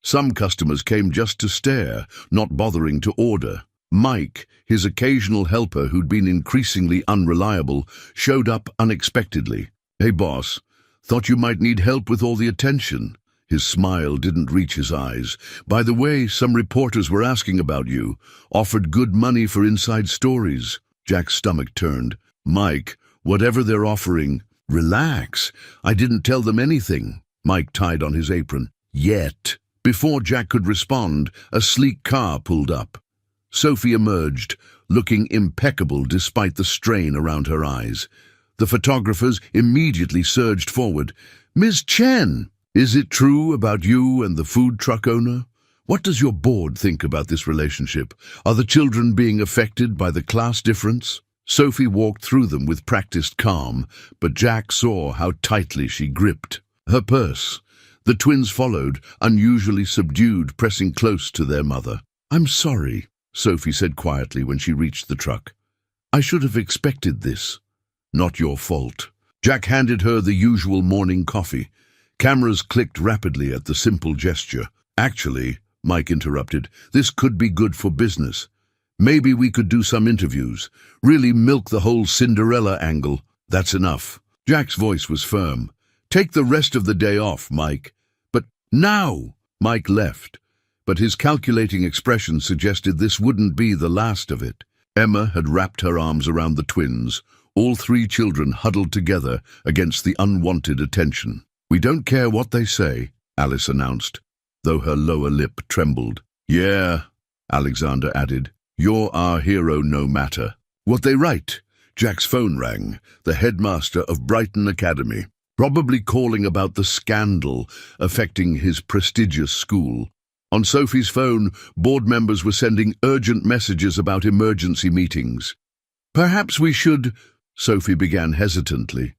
Some customers came just to stare, not bothering to order. Mike, his occasional helper who'd been increasingly unreliable, showed up unexpectedly. "Hey boss, thought you might need help with all the attention." His smile didn't reach his eyes. "By the way, some reporters were asking about you. Offered good money for inside stories." Jack's stomach turned. "Mike, whatever they're offering..." "Relax. I didn't tell them anything." Mike tied on his apron. "Yet." Before Jack could respond, a sleek car pulled up. Sophie emerged, looking impeccable despite the strain around her eyes. The photographers immediately surged forward. "Ms. Chen! Is it true about you and the food truck owner? What does your board think about this relationship? Are the children being affected by the class difference?" Sophie walked through them with practiced calm, but Jack saw how tightly she gripped her purse. The twins followed, unusually subdued, pressing close to their mother. "I'm sorry," Sophie said quietly when she reached the truck. "I should have expected this." "Not your fault." Jack handed her the usual morning coffee. Cameras clicked rapidly at the simple gesture. "Actually," Mike interrupted, "this could be good for business. Maybe we could do some interviews. Really milk the whole Cinderella angle." "That's enough." Jack's voice was firm. "Take the rest of the day off, Mike." "But now!" Mike left, but his calculating expression suggested this wouldn't be the last of it. Emma had wrapped her arms around the twins, all 3 children huddled together against the unwanted attention. "We don't care what they say," Alice announced, though her lower lip trembled. "Yeah," Alexander added, "you're our hero no matter." "What they write?" Jack's phone rang, the headmaster of Brighton Academy, probably calling about the scandal affecting his prestigious school. On Sophie's phone, board members were sending urgent messages about emergency meetings. "Perhaps we should..." Sophie began hesitantly.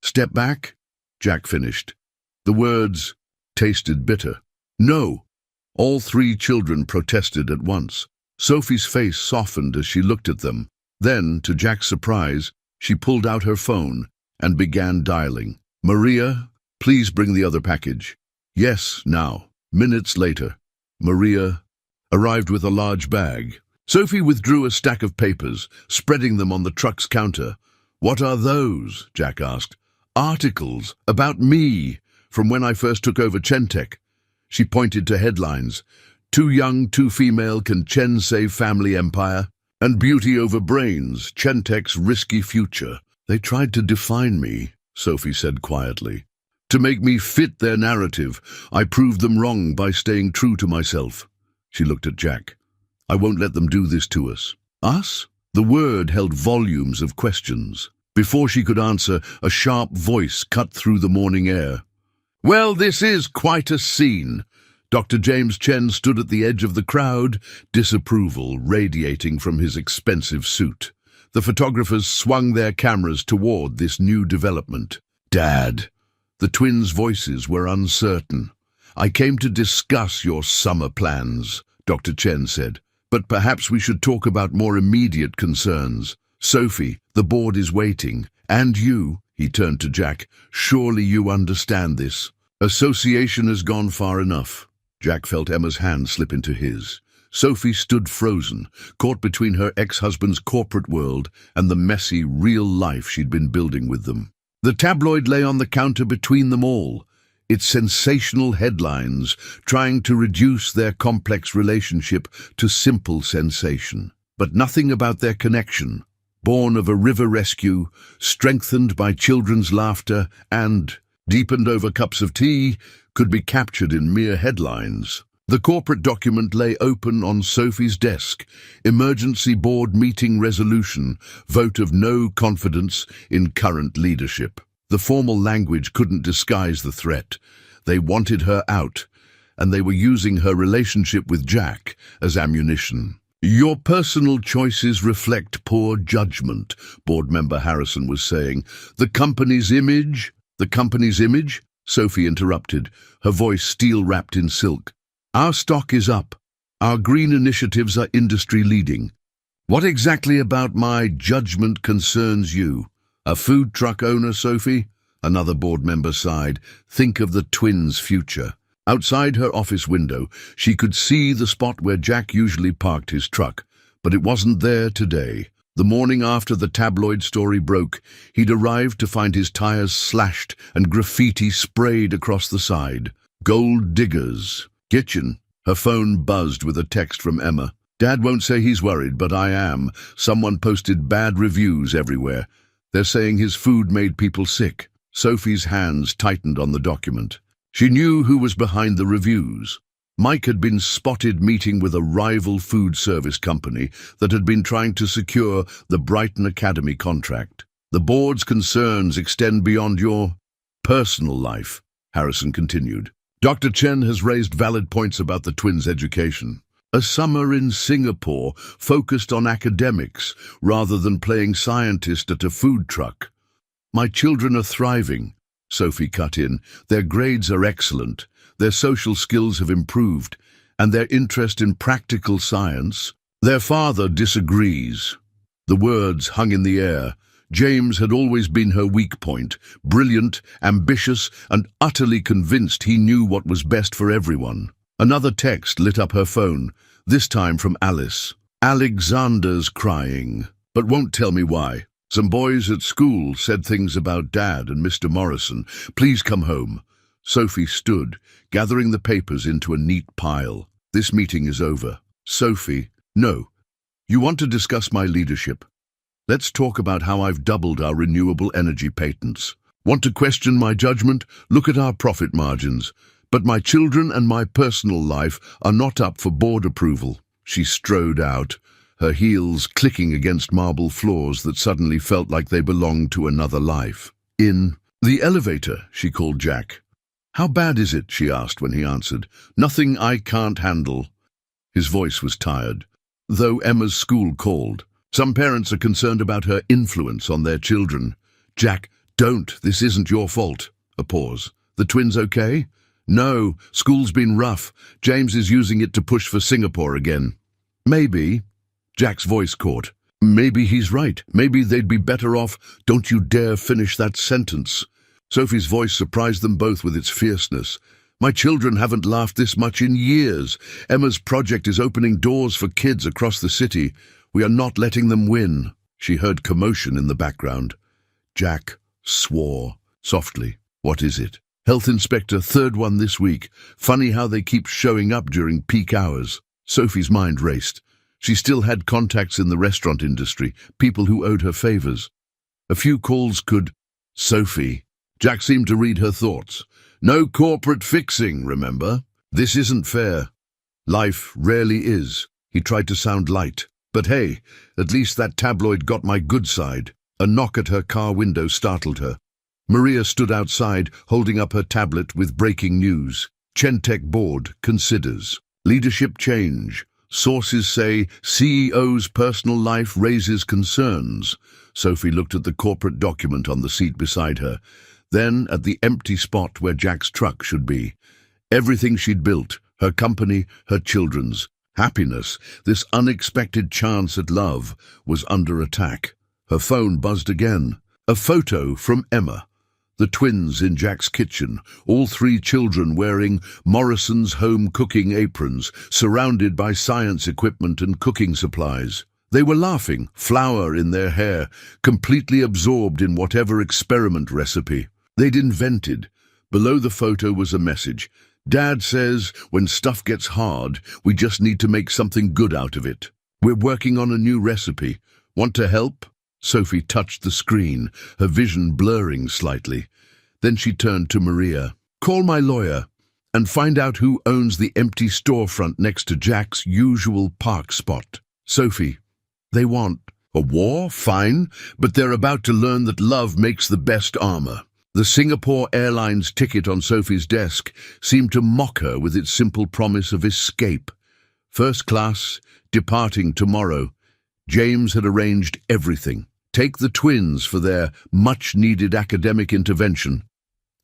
"Step back?" Jack finished. The words tasted bitter. "No!" All 3 children protested at once. Sophie's face softened as she looked at them. Then, to Jack's surprise, she pulled out her phone and began dialing. "Maria, please bring the other package." "Yes, now." Minutes later, Maria arrived with a large bag. Sophie withdrew a stack of papers, spreading them on the truck's counter. "What are those?" Jack asked. "Articles about me, from when I first took over Chentec." She pointed to headlines. "Too young, too female, can Chen save family empire?" And "Beauty over brains, Chentec's risky future." "They tried to define me," Sophie said quietly. "To make me fit their narrative. I proved them wrong by staying true to myself." She looked at Jack. "I won't let them do this to us." Us? The word held volumes of questions. Before she could answer, a sharp voice cut through the morning air. Well, this is quite a scene. Dr. James Chen stood at the edge of the crowd, disapproval radiating from his expensive suit. The photographers swung their cameras toward this new development. Dad. The twins' voices were uncertain. I came to discuss your summer plans, Dr. Chen said. But perhaps we should talk about more immediate concerns. Sophie, the board is waiting. And you, he turned to Jack, surely you understand this. Association has gone far enough. Jack felt Emma's hand slip into his. Sophie stood frozen, caught between her ex-husband's corporate world and the messy, real life she'd been building with them. The tabloid lay on the counter between them all, its sensational headlines trying to reduce their complex relationship to simple sensation. But nothing about their connection, born of a river rescue, strengthened by children's laughter and deepened over cups of tea, could be captured in mere headlines. The corporate document lay open on Sophie's desk. Emergency board meeting resolution, vote of no confidence in current leadership. The formal language couldn't disguise the threat. They wanted her out, and they were using her relationship with Jack as ammunition. Your personal choices reflect poor judgment, board member Harrison was saying. The company's image? Sophie interrupted, her voice steel-wrapped in silk. Our stock is up. Our green initiatives are industry-leading. What exactly about my judgment concerns you? A food truck owner, Sophie? Another board member sighed. Think of the twins' future. Outside her office window, she could see the spot where Jack usually parked his truck, but it wasn't there today. The morning after the tabloid story broke, he'd arrived to find his tires slashed and graffiti sprayed across the side. Gold diggers. Kitchen. Her phone buzzed with a text from Emma. Dad won't say he's worried, but I am. Someone posted bad reviews everywhere. They're saying his food made people sick. Sophie's hands tightened on the document. She knew who was behind the reviews. Mike had been spotted meeting with a rival food service company that had been trying to secure the Brighton Academy contract. The board's concerns extend beyond your personal life, Harrison continued. Dr. Chen has raised valid points about the twins' education. A summer in Singapore focused on academics rather than playing scientist at a food truck. My children are thriving, Sophie cut in. Their grades are excellent. Their social skills have improved, and their interest in practical science. Their father disagrees. The words hung in the air. James had always been her weak point, brilliant, ambitious, and utterly convinced he knew what was best for everyone. Another text lit up her phone, this time from Alice. Alexander's crying, but won't tell me why. Some boys at school said things about Dad and Mr. Morrison. Please come home. Sophie stood, gathering the papers into a neat pile. This meeting is over. Sophie, no. You want to discuss my leadership? Let's talk about how I've doubled our renewable energy patents. Want to question my judgment? Look at our profit margins. But my children and my personal life are not up for board approval. She strode out, her heels clicking against marble floors that suddenly felt like they belonged to another life. In the elevator, she called Jack. How bad is it? She asked when he answered. Nothing I can't handle. His voice was tired, though Emma's school called. Some parents are concerned about her influence on their children. Jack, don't. This isn't your fault. A pause. The twins okay? No, school's been rough. James is using it to push for Singapore again. Maybe. Jack's voice caught. Maybe he's right. Maybe they'd be better off. Don't you dare finish that sentence. Sophie's voice surprised them both with its fierceness. My children haven't laughed this much in years. Emma's project is opening doors for kids across the city. We are not letting them win. She heard commotion in the background. Jack swore softly. What is it? Health inspector, third one this week. Funny how they keep showing up during peak hours. Sophie's mind raced. She still had contacts in the restaurant industry, people who owed her favors. A few calls could... Sophie. Jack seemed to read her thoughts. No corporate fixing, remember? This isn't fair. Life rarely is. He tried to sound light. But hey, at least that tabloid got my good side. A knock at her car window startled her. Maria stood outside, holding up her tablet with breaking news. Chentech board considers leadership change. Sources say CEO's personal life raises concerns. Sophie looked at the corporate document on the seat beside her, then at the empty spot where Jack's truck should be. Everything she'd built, her company, her children's happiness, this unexpected chance at love, was under attack. Her phone buzzed again. A photo from Emma. The twins in Jack's kitchen, all three children wearing Morrison's home cooking aprons, surrounded by science equipment and cooking supplies. They were laughing, flour in their hair, completely absorbed in whatever experiment recipe they'd invented. Below the photo was a message. Dad says, when stuff gets hard, we just need to make something good out of it. We're working on a new recipe. Want to help? Sophie touched the screen, her vision blurring slightly. Then she turned to Maria. Call my lawyer and find out who owns the empty storefront next to Jack's usual park spot. Sophie, they want a war? Fine, but they're about to learn that love makes the best armor. The Singapore Airlines ticket on Sophie's desk seemed to mock her with its simple promise of escape. First class, departing tomorrow. James had arranged everything. Take the twins for their much-needed academic intervention.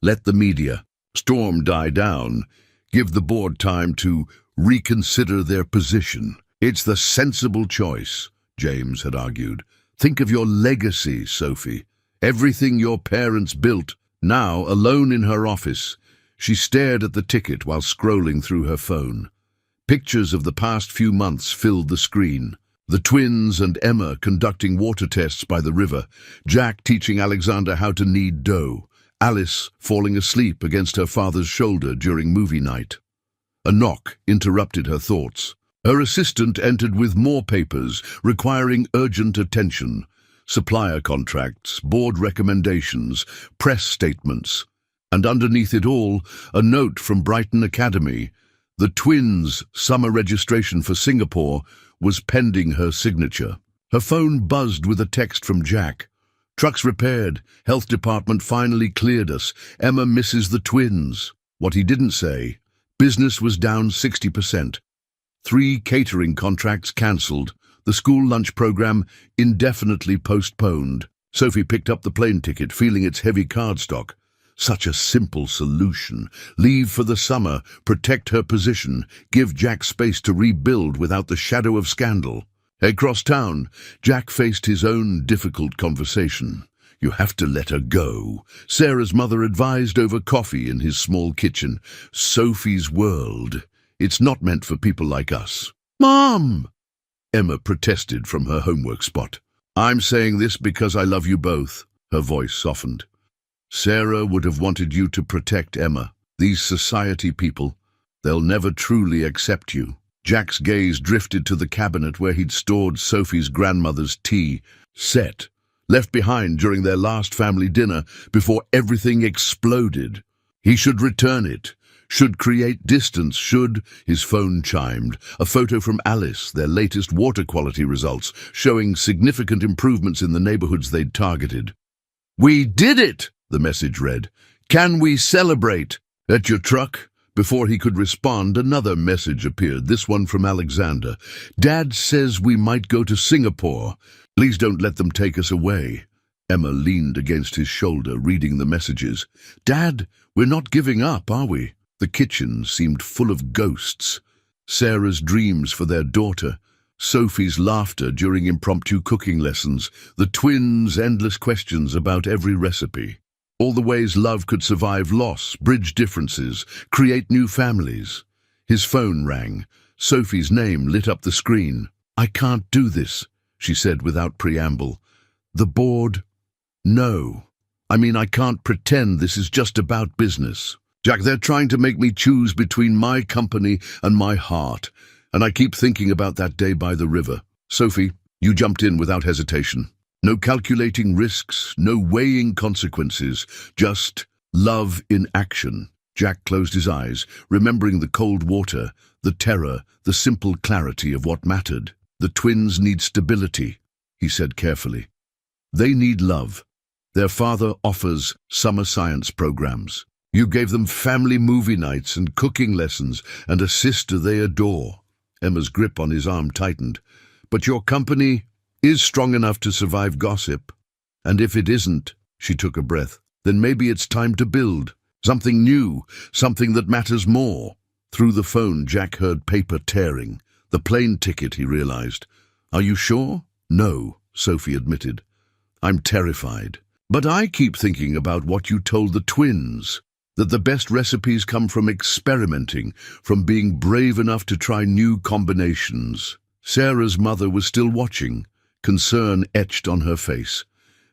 Let the media storm die down. Give the board time to reconsider their position. It's the sensible choice, James had argued. Think of your legacy, Sophie. Everything your parents built. Now, alone in her office, she stared at the ticket while scrolling through her phone. Pictures of the past few months filled the screen. The twins and Emma conducting water tests by the river, Jack teaching Alexander how to knead dough, Alice falling asleep against her father's shoulder during movie night. A knock interrupted her thoughts. Her assistant entered with more papers requiring urgent attention. Supplier contracts, board recommendations, press statements. And underneath it all, a note from Brighton Academy. The twins' summer registration for Singapore was pending her signature. Her phone buzzed with a text from Jack. Trucks repaired. Health department finally cleared us. Emma misses the twins. What he didn't say, business was down 60%. 3 catering contracts cancelled. The school lunch program indefinitely postponed. Sophie picked up the plane ticket, feeling its heavy cardstock. Such a simple solution. Leave for the summer, protect her position, give Jack space to rebuild without the shadow of scandal. Across town, Jack faced his own difficult conversation. You have to let her go, Sarah's mother advised over coffee in his small kitchen. Sophie's world. It's not meant for people like us. Mom! Emma protested from her homework spot. I'm saying this because I love you both. Her voice softened. Sarah would have wanted you to protect Emma. These society people, they'll never truly accept you. Jack's gaze drifted to the cabinet where he'd stored Sophie's grandmother's tea set, left behind during their last family dinner before everything exploded. He should return it, should create distance, should... His phone chimed. A photo from Alice, their latest water quality results, showing significant improvements in the neighborhoods they'd targeted. We did it! The message read. Can we celebrate? At your truck? Before he could respond, another message appeared, this one from Alexander. Dad says we might go to Singapore. Please don't let them take us away. Emma leaned against his shoulder, reading the messages. Dad, we're not giving up, are we? The kitchen seemed full of ghosts. Sarah's dreams for their daughter, Sophie's laughter during impromptu cooking lessons, the twins' endless questions about every recipe. All the ways love could survive loss, bridge differences, create new families. His phone rang. Sophie's name lit up the screen. I can't do this, she said without preamble. The board? No. I can't pretend this is just about business. Jack, they're trying to make me choose between my company and my heart, and I keep thinking about that day by the river. Sophie, you jumped in without hesitation. No calculating risks, no weighing consequences, just love in action. Jack closed his eyes, remembering the cold water, the terror, the simple clarity of what mattered. The twins need stability, he said carefully. They need love. Their father offers summer science programs. You gave them family movie nights and cooking lessons and a sister they adore. Emma's grip on his arm tightened. But your company is strong enough to survive gossip. And if it isn't, she took a breath, then maybe it's time to build. Something new, something that matters more. Through the phone, Jack heard paper tearing. The plane ticket, he realized. Are you sure? No, Sophie admitted. I'm terrified. But I keep thinking about what you told the twins, that the best recipes come from experimenting, from being brave enough to try new combinations. Sarah's mother was still watching, concern etched on her face.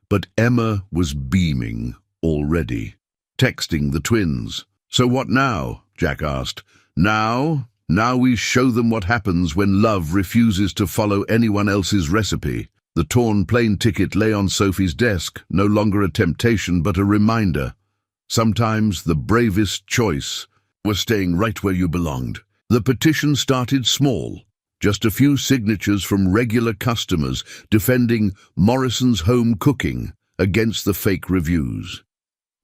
But Emma was beaming already, texting the twins. So what now? Jack asked. Now we show them what happens when love refuses to follow anyone else's recipe. The torn plane ticket lay on Sophie's desk, no longer a temptation but a reminder. Sometimes the bravest choice was staying right where you belonged. The petition started small, just a few signatures from regular customers defending Morrison's home cooking against the fake reviews.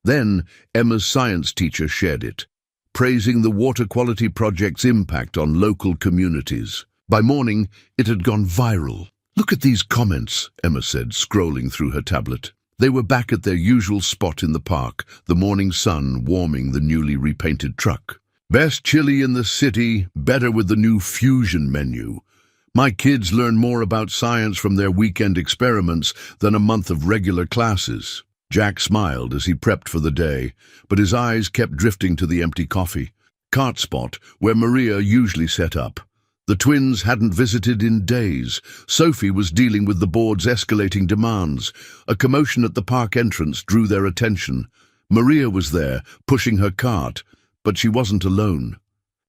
Then Emma's science teacher shared it, praising the water quality project's impact on local communities. By morning, it had gone viral. Look at these comments, Emma said, scrolling through her tablet. They were back at their usual spot in the park, the morning sun warming the newly repainted truck. Best chili in the city, better with the new fusion menu. My kids learn more about science from their weekend experiments than a month of regular classes. Jack smiled as he prepped for the day, but his eyes kept drifting to the empty coffee cart spot where Maria usually set up. The twins hadn't visited in days. Sophie was dealing with the board's escalating demands. A commotion at the park entrance drew their attention. Maria was there, pushing her cart, but she wasn't alone.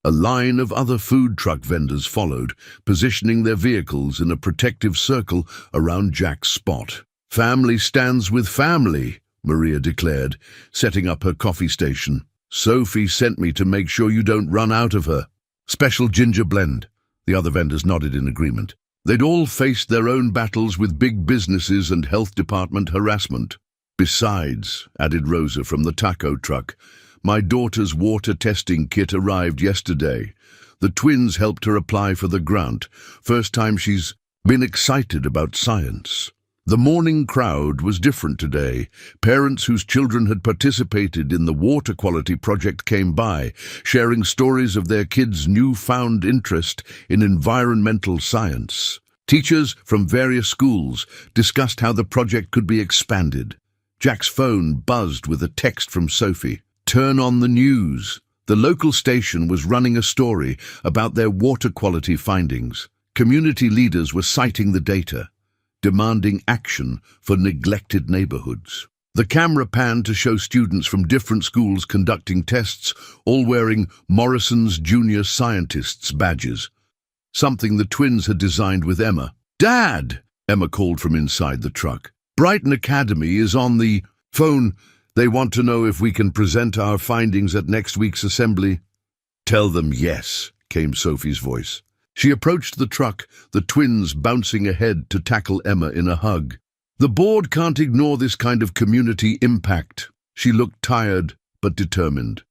A line of other food truck vendors followed, positioning their vehicles in a protective circle around Jack's spot. Family stands with family, Maria declared, setting up her coffee station. Sophie sent me to make sure you don't run out of her. Special ginger blend. The other vendors nodded in agreement. They'd all faced their own battles with big businesses and health department harassment. Besides, added Rosa from the taco truck, my daughter's water testing kit arrived yesterday. The twins helped her apply for the grant. First time she's been excited about science. The morning crowd was different today. Parents whose children had participated in the water quality project came by, sharing stories of their kids' newfound interest in environmental science. Teachers from various schools discussed how the project could be expanded. Jack's phone buzzed with a text from Sophie. Turn on the news. The local station was running a story about their water quality findings. Community leaders were citing the data, demanding action for neglected neighborhoods. The camera panned to show students from different schools conducting tests, all wearing Morrison's Junior Scientists badges, something the twins had designed with Emma. Dad, Emma called from inside the truck. Brighton Academy is on the phone. They want to know if we can present our findings at next week's assembly. Tell them yes, came Sophie's voice. She approached the truck, the twins bouncing ahead to tackle Emma in a hug. The board can't ignore this kind of community impact. She looked tired but determined.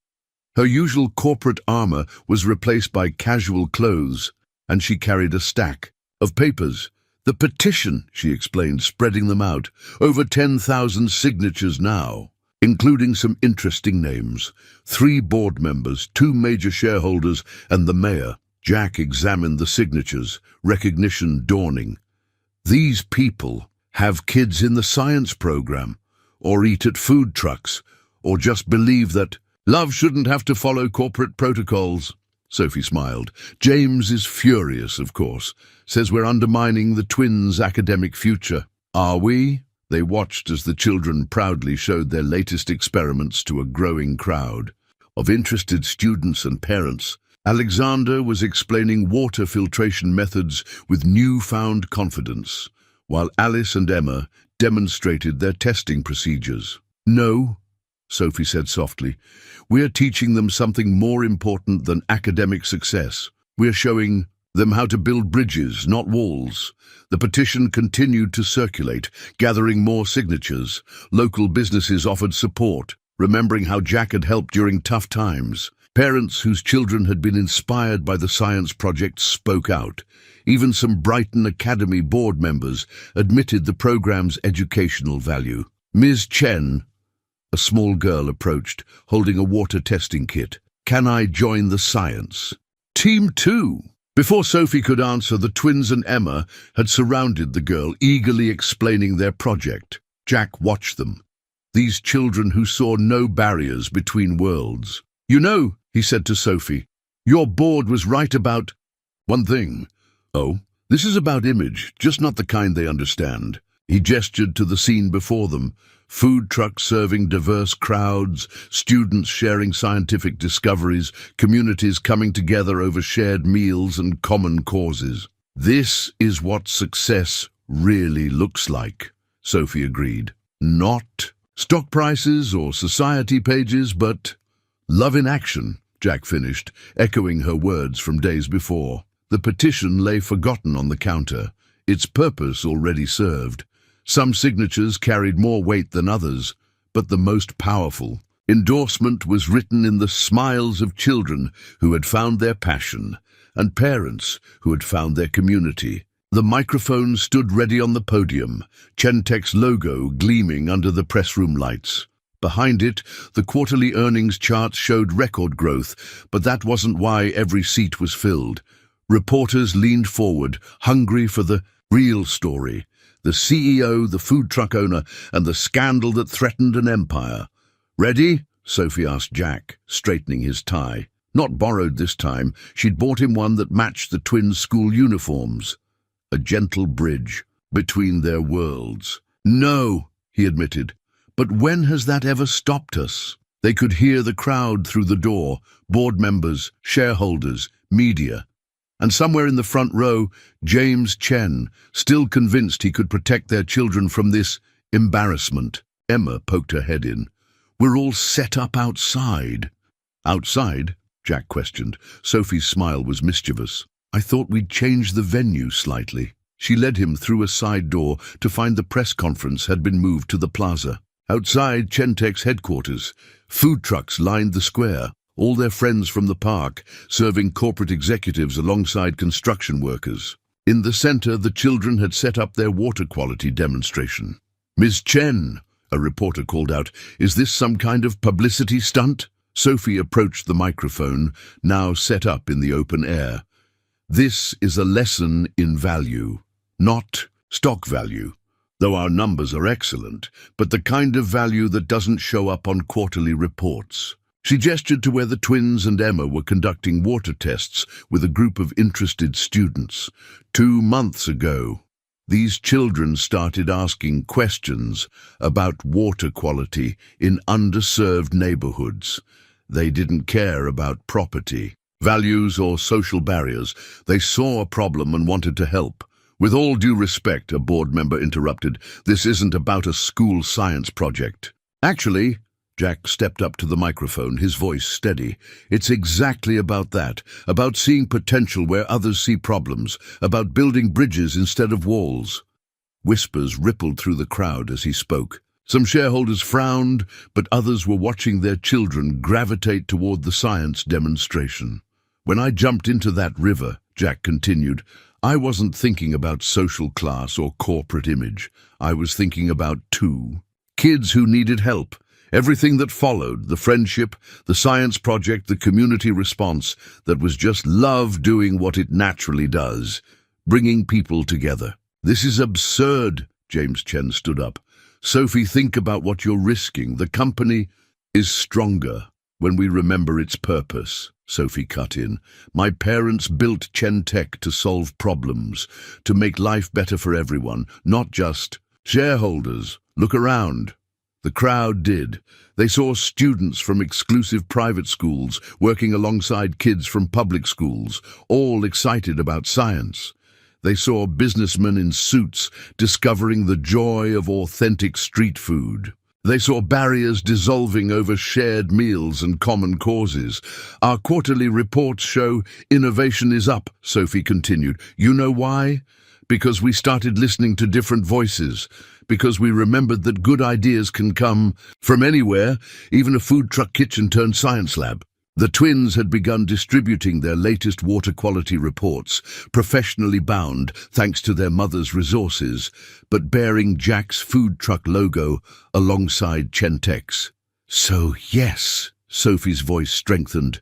Her usual corporate armor was replaced by casual clothes, and she carried a stack of papers. The petition, she explained, spreading them out. Over 10,000 signatures now, including some interesting names. 3 board members, 2 major shareholders, and the mayor. Jack examined the signatures, recognition dawning. These people have kids in the science program, or eat at food trucks, or just believe that love shouldn't have to follow corporate protocols. Sophie smiled. James is furious, of course, says we're undermining the twins' academic future. Are we? They watched as the children proudly showed their latest experiments to a growing crowd of interested students and parents. Alexander was explaining water filtration methods with newfound confidence, while Alice and Emma demonstrated their testing procedures. No, Sophie said softly, we're teaching them something more important than academic success. We're showing them how to build bridges, not walls. The petition continued to circulate, gathering more signatures. Local businesses offered support, remembering how Jack had helped during tough times. Parents whose children had been inspired by the science project spoke out. Even some Brighton Academy board members admitted the program's educational value. Ms. Chen, a small girl, approached, holding a water testing kit. "Can I join the science?" "Team 2. Before Sophie could answer, the twins and Emma had surrounded the girl, eagerly explaining their project. Jack watched them. These children who saw no barriers between worlds. "You know," he said to Sophie, "your board was right about one thing." "Oh, this is about image, just not the kind they understand." He gestured to the scene before them. Food trucks serving diverse crowds, students sharing scientific discoveries, communities coming together over shared meals and common causes. "This is what success really looks like," Sophie agreed. "Not stock prices or society pages, but love in action," Jack finished, echoing her words from days before. The petition lay forgotten on the counter, its purpose already served. Some signatures carried more weight than others, but the most powerful endorsement was written in the smiles of children who had found their passion and parents who had found their community. The microphone stood ready on the podium, Chentech's logo gleaming under the press room lights. Behind it, the quarterly earnings charts showed record growth, but that wasn't why every seat was filled. Reporters leaned forward, hungry for the real story. The CEO, the food truck owner, and the scandal that threatened an empire. "Ready?" Sophie asked Jack, straightening his tie. Not borrowed this time, she'd bought him one that matched the twins' school uniforms. A gentle bridge between their worlds. "No," he admitted, "but when has that ever stopped us?" They could hear the crowd through the door, board members, shareholders, media. And somewhere in the front row, James Chen, still convinced he could protect their children from this embarrassment. Emma poked her head in. "We're all set up outside." "Outside?" Jack questioned. Sophie's smile was mischievous. "I thought we'd change the venue slightly." She led him through a side door to find the press conference had been moved to the plaza. Outside Chentech's headquarters, food trucks lined the square. All their friends from the park, serving corporate executives alongside construction workers. In the center, the children had set up their water quality demonstration. "Ms. Chen," a reporter called out, "is this some kind of publicity stunt?" Sophie approached the microphone, now set up in the open air. "This is a lesson in value, not stock value. Though our numbers are excellent, but the kind of value that doesn't show up on quarterly reports." She gestured to where the twins and Emma were conducting water tests with a group of interested students. 2 months ago, these children started asking questions about water quality in underserved neighborhoods. They didn't care about property, values, or social barriers. They saw a problem and wanted to help. "With all due respect," a board member interrupted, "this isn't about a school science project." "Actually," Jack stepped up to the microphone, his voice steady, "it's exactly about that, about seeing potential where others see problems, about building bridges instead of walls." Whispers rippled through the crowd as he spoke. Some shareholders frowned, but others were watching their children gravitate toward the science demonstration. "When I jumped into that river," Jack continued, "I wasn't thinking about social class or corporate image. I was thinking about 2 kids who needed help. Everything that followed, the friendship, the science project, the community response, that was just love doing what it naturally does, bringing people together." "This is absurd," James Chen stood up. "Sophie, think about what you're risking. The company is stronger when we remember its purpose." Sophie cut in. "My parents built Chentech to solve problems, to make life better for everyone, not just shareholders. Look around." The crowd did. They saw students from exclusive private schools working alongside kids from public schools, all excited about science. They saw businessmen in suits discovering the joy of authentic street food. They saw barriers dissolving over shared meals and common causes. Our quarterly reports show innovation is up, Sophie continued. You know why? Because we started listening to different voices. Because we remembered that good ideas can come from anywhere, even a food truck kitchen turned science lab. The twins had begun distributing their latest water quality reports, professionally bound thanks to their mother's resources, but bearing Jack's food truck logo alongside Chentek's. So yes, Sophie's voice strengthened,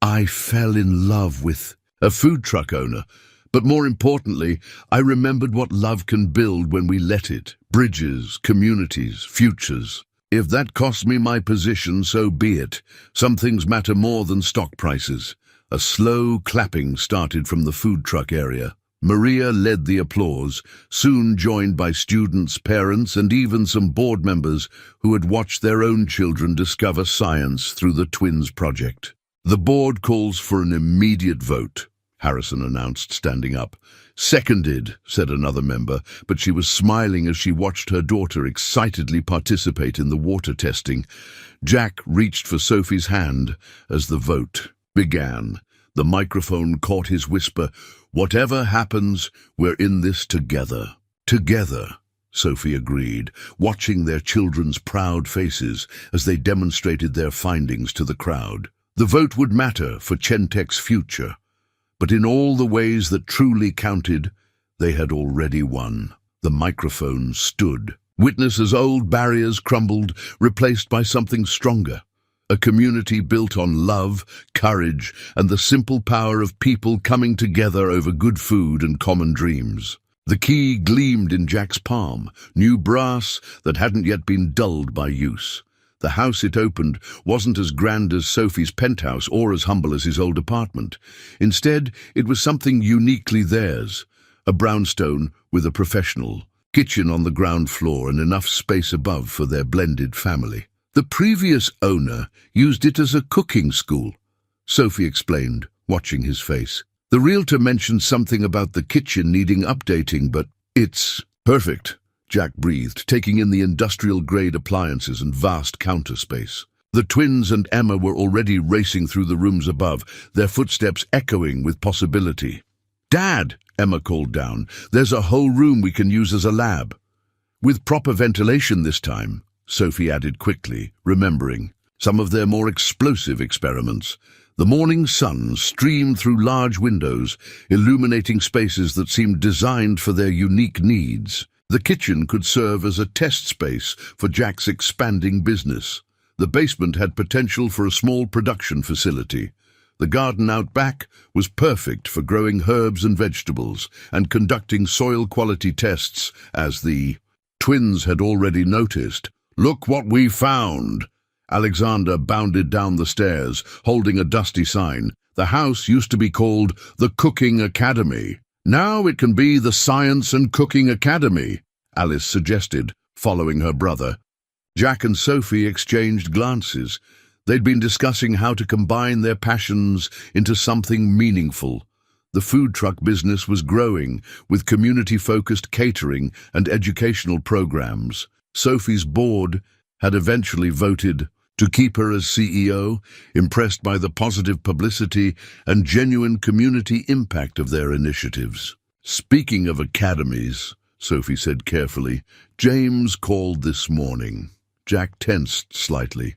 I fell in love with a food truck owner. But more importantly, I remembered what love can build when we let it. Bridges, communities, futures. If that costs me my position, so be it. Some things matter more than stock prices. A slow clapping started from the food truck area. Maria led the applause, soon joined by students, parents, and even some board members who had watched their own children discover science through the twins project. The board calls for an immediate vote, Harrison announced, standing up. Seconded, said another member, but she was smiling as she watched her daughter excitedly participate in the water testing. Jack reached for Sophie's hand as the vote began. The microphone caught his whisper, Whatever happens, we're in this together. Together, Sophie agreed, watching their children's proud faces as they demonstrated their findings to the crowd. The vote would matter for Chentek's future. But in all the ways that truly counted, they had already won. The microphone stood. Witness as old barriers crumbled, replaced by something stronger. A community built on love, courage, and the simple power of people coming together over good food and common dreams. The key gleamed in Jack's palm, new brass that hadn't yet been dulled by use. The house it opened wasn't as grand as Sophie's penthouse or as humble as his old apartment. Instead, it was something uniquely theirs. A brownstone with a professional, kitchen on the ground floor and enough space above for their blended family. The previous owner used it as a cooking school, Sophie explained, watching his face. The realtor mentioned something about the kitchen needing updating, but it's perfect. Jack breathed, taking in the industrial-grade appliances and vast counter space. The twins and Emma were already racing through the rooms above, their footsteps echoing with possibility. Dad, Emma called down, there's a whole room we can use as a lab. With proper ventilation this time, Sophie added quickly, remembering some of their more explosive experiments. The morning sun streamed through large windows, illuminating spaces that seemed designed for their unique needs. The kitchen could serve as a test space for Jack's expanding business. The basement had potential for a small production facility. The garden out back was perfect for growing herbs and vegetables and conducting soil quality tests, as the twins had already noticed. Look what we found! Alexander bounded down the stairs, holding a dusty sign. The house used to be called the Cooking Academy. Now it can be the Science and Cooking Academy, Alice suggested, following her brother. Jack and Sophie exchanged glances. They'd been discussing how to combine their passions into something meaningful. The food truck business was growing, with community-focused catering and educational programs. Sophie's board had eventually voted to keep her as CEO, impressed by the positive publicity and genuine community impact of their initiatives. Speaking of academies, Sophie said carefully, James called this morning. Jack tensed slightly.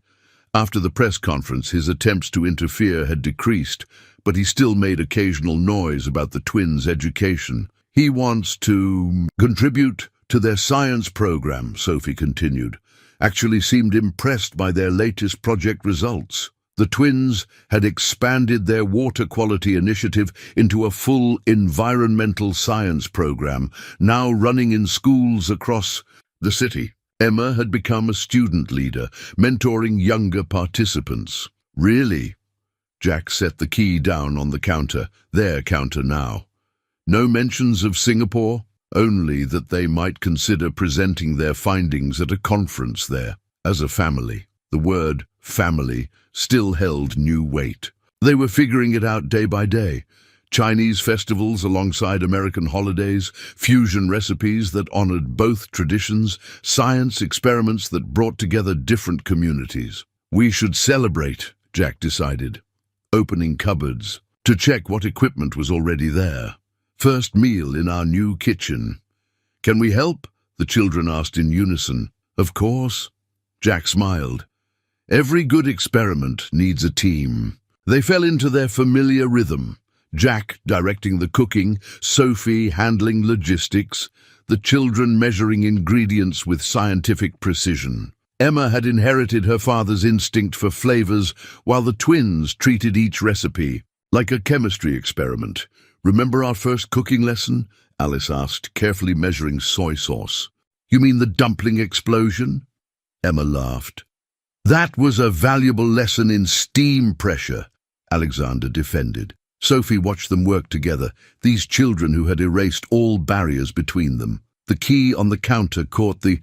After the press conference, his attempts to interfere had decreased, but he still made occasional noise about the twins' education. He wants to contribute to their science program, Sophie continued. Actually seemed impressed by their latest project results. The twins had expanded their water quality initiative into a full environmental science program, now running in schools across the city. Emma had become a student leader, mentoring younger participants. Really? Jack set the key down on the counter, their counter now. No mentions of Singapore? Only that they might consider presenting their findings at a conference there. As a family, the word family still held new weight. They were figuring it out day by day. Chinese festivals alongside American holidays, fusion recipes that honored both traditions, science experiments that brought together different communities. We should celebrate, Jack decided, opening cupboards to check what equipment was already there. First meal in our new kitchen. Can we help? The children asked in unison. Of course. Jack smiled. Every good experiment needs a team. They fell into their familiar rhythm. Jack directing the cooking, Sophie handling logistics, the children measuring ingredients with scientific precision. Emma had inherited her father's instinct for flavors, while the twins treated each recipe like a chemistry experiment. Remember our first cooking lesson? Alice asked, carefully measuring soy sauce. You mean the dumpling explosion? Emma laughed. That was a valuable lesson in steam pressure, Alexander defended. Sophie watched them work together, these children who had erased all barriers between them. The key on the counter caught the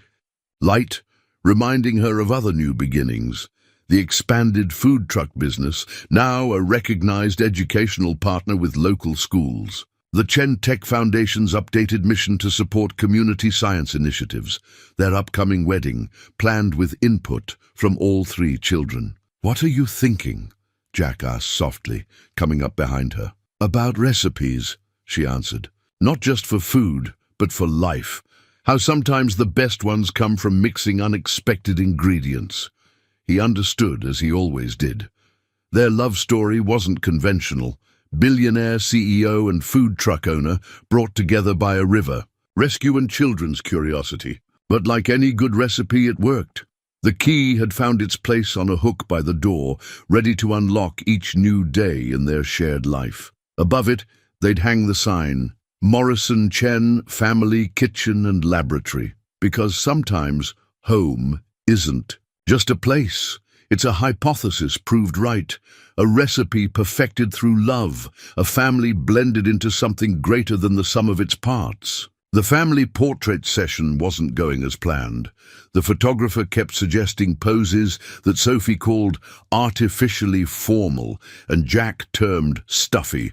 light, reminding her of other new beginnings. The expanded food truck business, now a recognized educational partner with local schools. The Chen Tech Foundation's updated mission to support community science initiatives. Their upcoming wedding, planned with input from all three children. What are you thinking? Jack asked softly, coming up behind her. About recipes, she answered. Not just for food, but for life. How sometimes the best ones come from mixing unexpected ingredients. He understood, as he always did. Their love story wasn't conventional. Billionaire CEO and food truck owner brought together by a river. Rescue and children's curiosity. But like any good recipe, it worked. The key had found its place on a hook by the door, ready to unlock each new day in their shared life. Above it, they'd hang the sign, Morrison Chen Family Kitchen and Laboratory. Because sometimes home isn't just a place. It's a hypothesis proved right, a recipe perfected through love, a family blended into something greater than the sum of its parts. The family portrait session wasn't going as planned. The photographer kept suggesting poses that Sophie called artificially formal and Jack termed stuffy.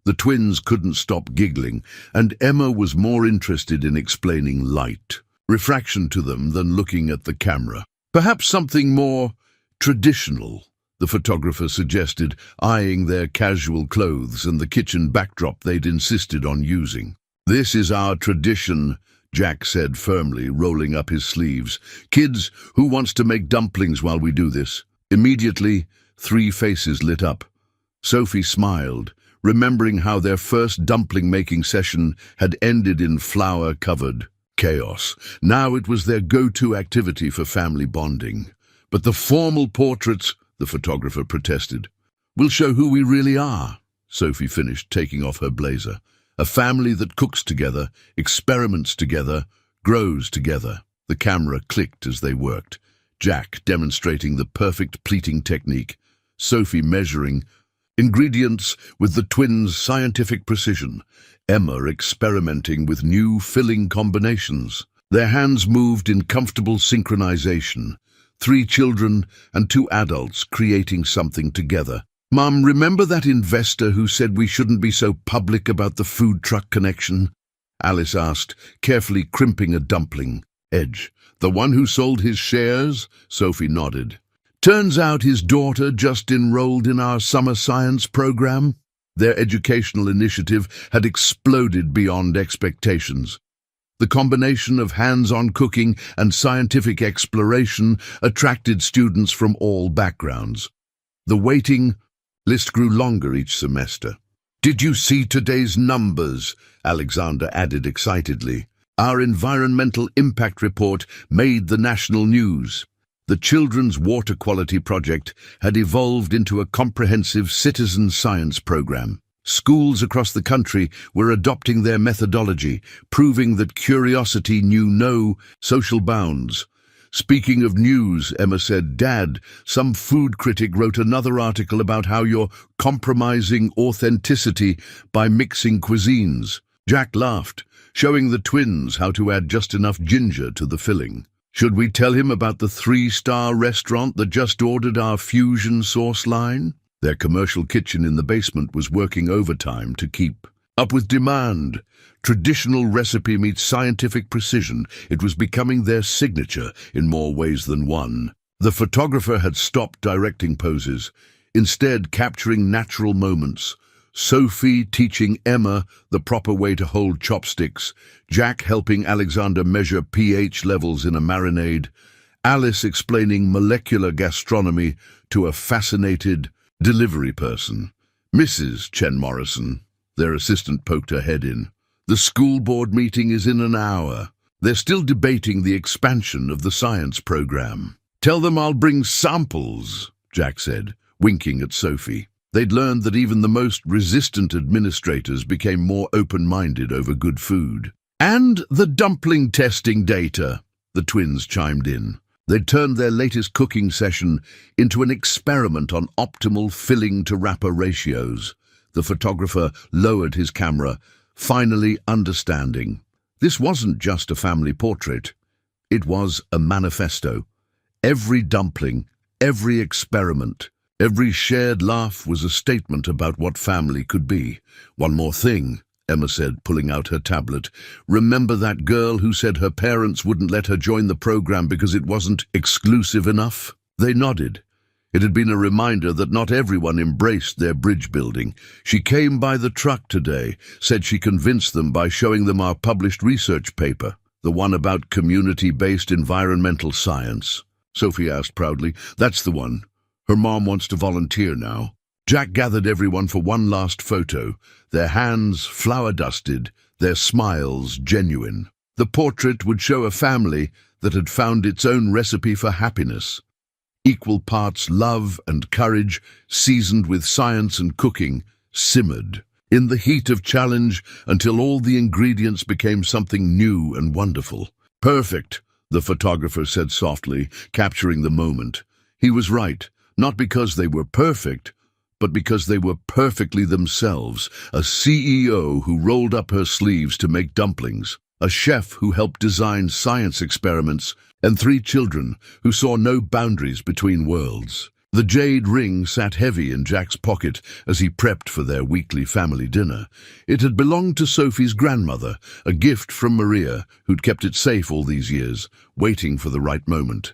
The twins couldn't stop giggling, and Emma was more interested in explaining light, refraction to them than looking at the camera. Perhaps something more traditional, the photographer suggested, eyeing their casual clothes and the kitchen backdrop they'd insisted on using. This is our tradition, Jack said firmly, rolling up his sleeves. Kids, who wants to make dumplings while we do this? Immediately, three faces lit up. Sophie smiled, remembering how their first dumpling-making session had ended in flour-covered chaos. Now it was their go-to activity for family bonding. But the formal portraits, the photographer protested. We'll show who we really are, Sophie finished, taking off her blazer. A family that cooks together, experiments together, grows together. The camera clicked as they worked. Jack demonstrating the perfect pleating technique. Sophie measuring ingredients with the twins' scientific precision. Emma experimenting with new filling combinations. Their hands moved in comfortable synchronization. Three children and two adults creating something together. Mum, remember that investor who said we shouldn't be so public about the food truck connection? Alice asked, carefully crimping a dumpling edge. The one who sold his shares? Sophie nodded. Turns out his daughter just enrolled in our summer science program. Their educational initiative had exploded beyond expectations. The combination of hands-on cooking and scientific exploration attracted students from all backgrounds. The waiting list grew longer each semester. Did you see today's numbers? Alexander added excitedly. Our environmental impact report made the national news. The Children's Water Quality Project had evolved into a comprehensive citizen science program. Schools across the country were adopting their methodology, proving that curiosity knew no social bounds. Speaking of news, Emma said, Dad, some food critic wrote another article about how you're compromising authenticity by mixing cuisines. Jack laughed, showing the twins how to add just enough ginger to the filling. Should we tell him about the 3-star restaurant that just ordered our fusion sauce line? Their commercial kitchen in the basement was working overtime to keep up with demand. Traditional recipe meets scientific precision. It was becoming their signature in more ways than one. The photographer had stopped directing poses, instead capturing natural moments. Sophie teaching Emma the proper way to hold chopsticks, Jack helping Alexander measure pH levels in a marinade, Alice explaining molecular gastronomy to a fascinated delivery person. Mrs. Chen Morrison, their assistant, poked her head in. The school board meeting is in an hour. They're still debating the expansion of the science program. Tell them I'll bring samples, Jack said, winking at Sophie. They'd learned that even the most resistant administrators became more open-minded over good food. And the dumpling testing data, the twins chimed in. They'd turned their latest cooking session into an experiment on optimal filling-to-wrapper ratios. The photographer lowered his camera, finally understanding. This wasn't just a family portrait. It was a manifesto. Every dumpling, every experiment, every shared laugh was a statement about what family could be. One more thing, Emma said, pulling out her tablet. Remember that girl who said her parents wouldn't let her join the program because it wasn't exclusive enough? They nodded. It had been a reminder that not everyone embraced their bridge building. She came by the truck today, said she convinced them by showing them our published research paper, the one about community-based environmental science. Sophie asked proudly. That's the one. Her mom wants to volunteer now. Jack gathered everyone for one last photo, their hands flower-dusted, their smiles genuine. The portrait would show a family that had found its own recipe for happiness. Equal parts love and courage, seasoned with science and cooking, simmered in the heat of challenge until all the ingredients became something new and wonderful. Perfect, the photographer said softly, capturing the moment. He was right, not because they were perfect, but because they were perfectly themselves. A CEO who rolled up her sleeves to make dumplings, a chef who helped design science experiments, and 3 children who saw no boundaries between worlds. The jade ring sat heavy in Jack's pocket as he prepped for their weekly family dinner. It had belonged to Sophie's grandmother, a gift from Maria, who'd kept it safe all these years, waiting for the right moment.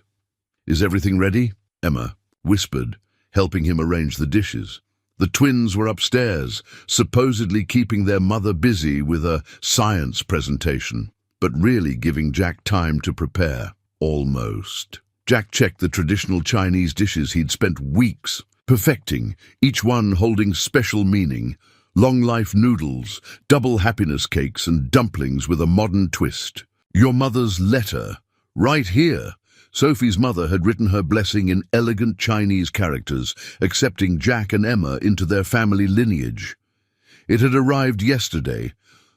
Is everything ready? Emma whispered, helping him arrange the dishes. The twins were upstairs, supposedly keeping their mother busy with a science presentation, but really giving Jack time to prepare. Almost. Jack checked the traditional Chinese dishes he'd spent weeks perfecting, each one holding special meaning. Long-life noodles, double happiness cakes, and dumplings with a modern twist. Your mother's letter, right here. Sophie's mother had written her blessing in elegant Chinese characters, accepting Jack and Emma into their family lineage. It had arrived yesterday,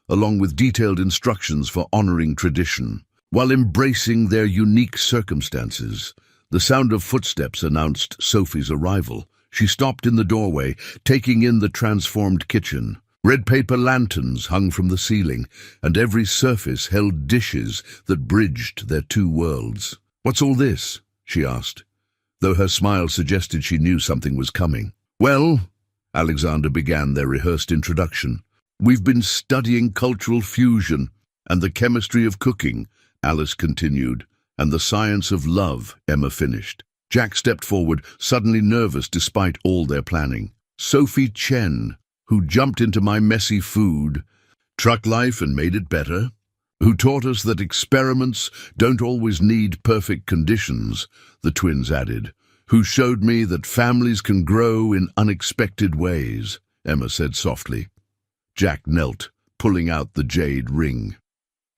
along with detailed instructions for honoring tradition. While embracing their unique circumstances, the sound of footsteps announced Sophie's arrival. She stopped in the doorway, taking in the transformed kitchen. Red paper lanterns hung from the ceiling, and every surface held dishes that bridged their 2 worlds. "What's all this?" she asked, though her smile suggested she knew something was coming. "Well," Alexander began their rehearsed introduction, "we've been studying cultural fusion and the chemistry of cooking," Alice continued, "and the science of love," Emma finished. Jack stepped forward, suddenly nervous despite all their planning. "Sophie Chen, who jumped into my messy food, truck life and made it better, who taught us that experiments don't always need perfect conditions," the twins added, "who showed me that families can grow in unexpected ways," Emma said softly. Jack knelt, pulling out the jade ring.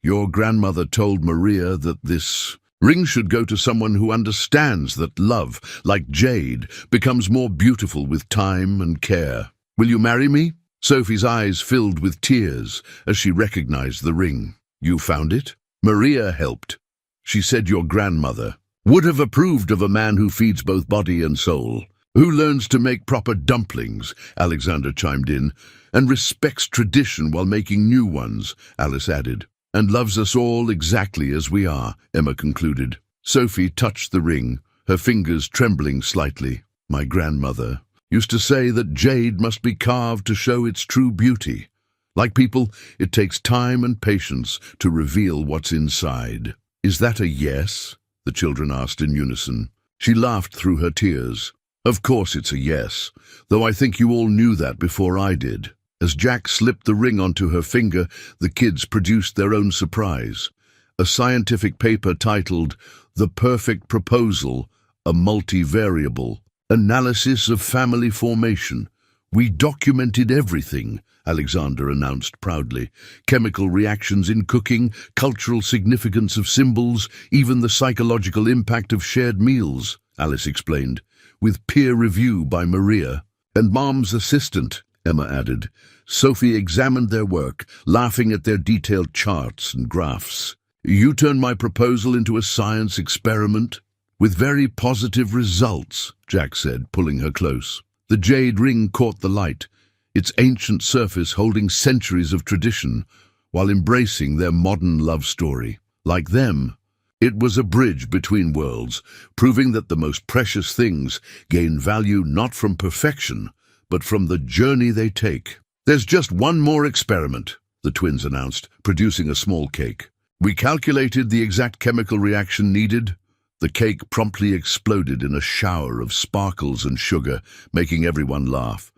"Your grandmother told Maria that this ring should go to someone who understands that love, like jade, becomes more beautiful with time and care. Will you marry me?" Sophie's eyes filled with tears as she recognized the ring. "You found it?" "Maria helped. She said your grandmother would have approved of a man who feeds both body and soul, who learns to make proper dumplings," Alexander chimed in, "and respects tradition while making new ones," Alice added. "And loves us all exactly as we are," Emma concluded. Sophie touched the ring, her fingers trembling slightly. "My grandmother used to say that jade must be carved to show its true beauty. Like people, it takes time and patience to reveal what's inside. Is that a yes? The children asked in unison. She laughed through her tears. Of course it's a yes, though I think you all knew that before I did. As Jack slipped the ring onto her finger, the kids produced their own surprise. A scientific paper titled The Perfect Proposal, a Multivariable Analysis of Family Formation. We documented everything, Alexander announced proudly. Chemical reactions in cooking, cultural significance of symbols, even the psychological impact of shared meals, Alice explained, with peer review by Maria. And Mom's assistant, Emma added. Sophie examined their work, laughing at their detailed charts and graphs. You turned my proposal into a science experiment? With very positive results, Jack said, pulling her close. The jade ring caught the light, its ancient surface holding centuries of tradition, while embracing their modern love story. Like them, it was a bridge between worlds, proving that the most precious things gain value not from perfection, but from the journey they take. There's just one more experiment, the twins announced, producing a small cake. We calculated the exact chemical reaction needed. The cake promptly exploded in a shower of sparkles and sugar, making everyone laugh.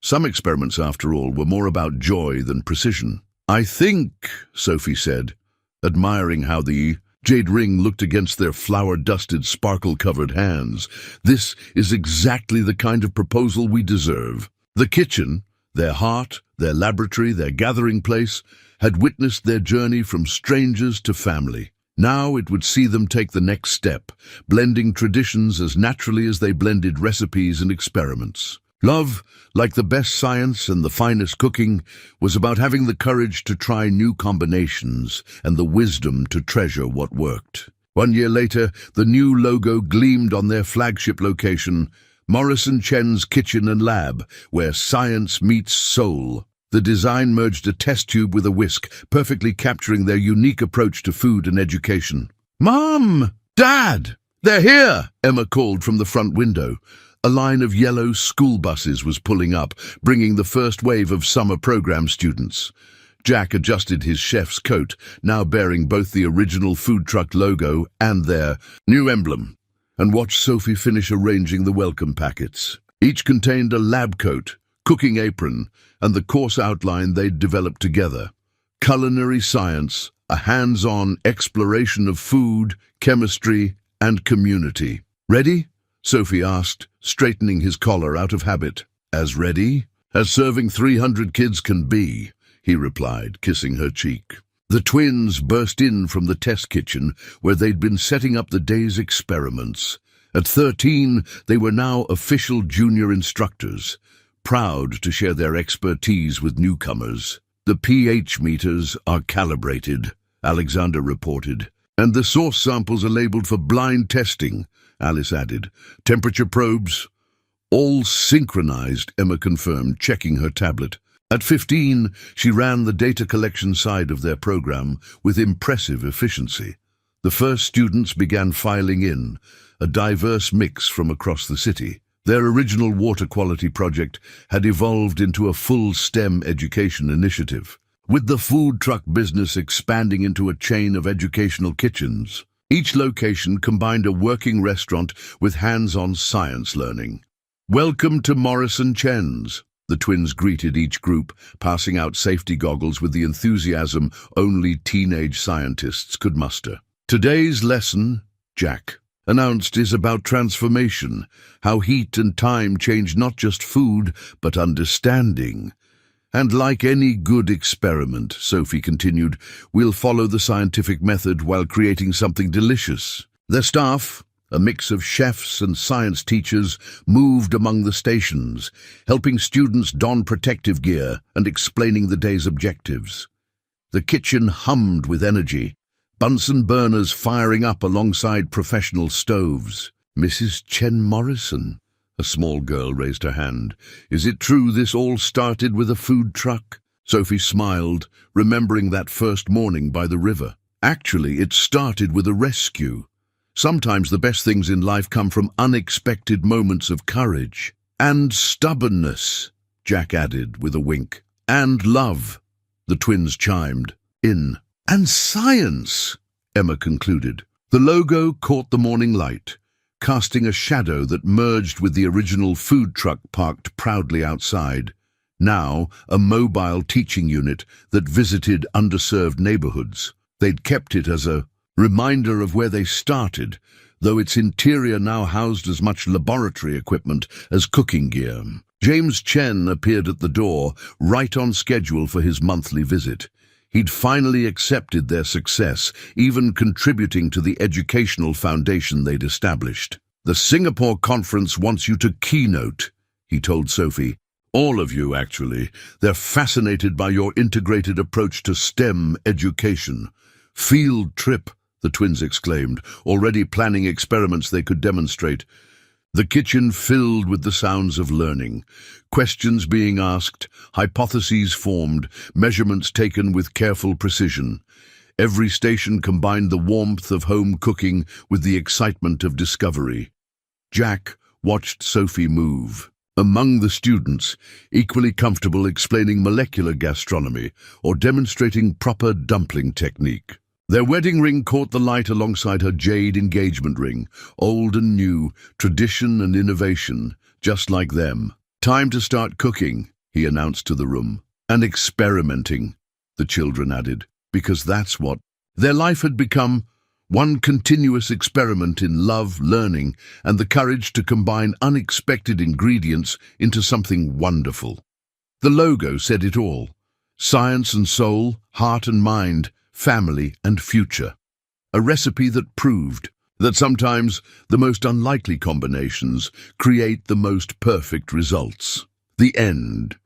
Some experiments, after all, were more about joy than precision. I think, Sophie said, admiring how the jade ring looked against their flower-dusted, sparkle-covered hands. This is exactly the kind of proposal we deserve. The kitchen, their heart, their laboratory, their gathering place, had witnessed their journey from strangers to family. Now it would see them take the next step, blending traditions as naturally as they blended recipes and experiments. Love, like the best science and the finest cooking, was about having the courage to try new combinations and the wisdom to treasure what worked. 1 year later, the new logo gleamed on their flagship location, Morrison Chen's Kitchen and Lab, where science meets soul. The design merged a test tube with a whisk, perfectly capturing their unique approach to food and education. Mom! Dad! They're here! Emma called from the front window. A line of yellow school buses was pulling up, bringing the first wave of summer program students. Jack adjusted his chef's coat, now bearing both the original food truck logo and their new emblem, and watched Sophie finish arranging the welcome packets. Each contained a lab coat, cooking apron, and the course outline they'd developed together. Culinary science, a hands-on exploration of food, chemistry, and community. Ready? Sophie asked, straightening his collar out of habit. As ready? As serving 300 kids can be, he replied, kissing her cheek. The twins burst in from the test kitchen, where they'd been setting up the day's experiments. At 13, they were now official junior instructors, proud to share their expertise with newcomers. The pH meters are calibrated, Alexander reported, and the source samples are labeled for blind testing, Alice added. Temperature probes, all synchronized, Emma confirmed, checking her tablet. At 15, she ran the data collection side of their program with impressive efficiency. The first students began filing in, a diverse mix from across the city. Their original water quality project had evolved into a full STEM education initiative, with the food truck business expanding into a chain of educational kitchens. Each location combined a working restaurant with hands-on science learning. Welcome to Morrison Chen's, the twins greeted each group, passing out safety goggles with the enthusiasm only teenage scientists could muster. Today's lesson, Jack announced, is about transformation, how heat and time change not just food, but understanding. And like any good experiment, Sophie continued, we'll follow the scientific method while creating something delicious. Their staff, a mix of chefs and science teachers, moved among the stations, helping students don protective gear and explaining the day's objectives. The kitchen hummed with energy, Bunsen burners firing up alongside professional stoves. Mrs. Chen Morrison, a small girl raised her hand. Is it true this all started with a food truck? Sophie smiled, remembering that first morning by the river. Actually, it started with a rescue. Sometimes the best things in life come from unexpected moments of courage. And stubbornness, Jack added with a wink. And love, the twins chimed in. And science, Emma concluded. The logo caught the morning light, casting a shadow that merged with the original food truck parked proudly outside. Now a mobile teaching unit that visited underserved neighborhoods. They'd kept it as a reminder of where they started, though its interior now housed as much laboratory equipment as cooking gear. James Chen appeared at the door, right on schedule for his monthly visit. He'd finally accepted their success, even contributing to the educational foundation they'd established. The Singapore conference wants you to keynote, he told Sophie. All of you, actually. They're fascinated by your integrated approach to STEM education. Field trip, the twins exclaimed, already planning experiments they could demonstrate. The kitchen filled with the sounds of learning, questions being asked, hypotheses formed, measurements taken with careful precision. Every station combined the warmth of home cooking with the excitement of discovery. Jack watched Sophie move. Among the students, equally comfortable explaining molecular gastronomy or demonstrating proper dumpling technique. Their wedding ring caught the light alongside her jade engagement ring, old and new, tradition and innovation, just like them. Time to start cooking, he announced to the room. And experimenting, the children added, because that's what their life had become, one continuous experiment in love, learning, and the courage to combine unexpected ingredients into something wonderful. The logo said it all. Science and soul, heart and mind, family and future. A recipe that proved that sometimes the most unlikely combinations create the most perfect results. The end.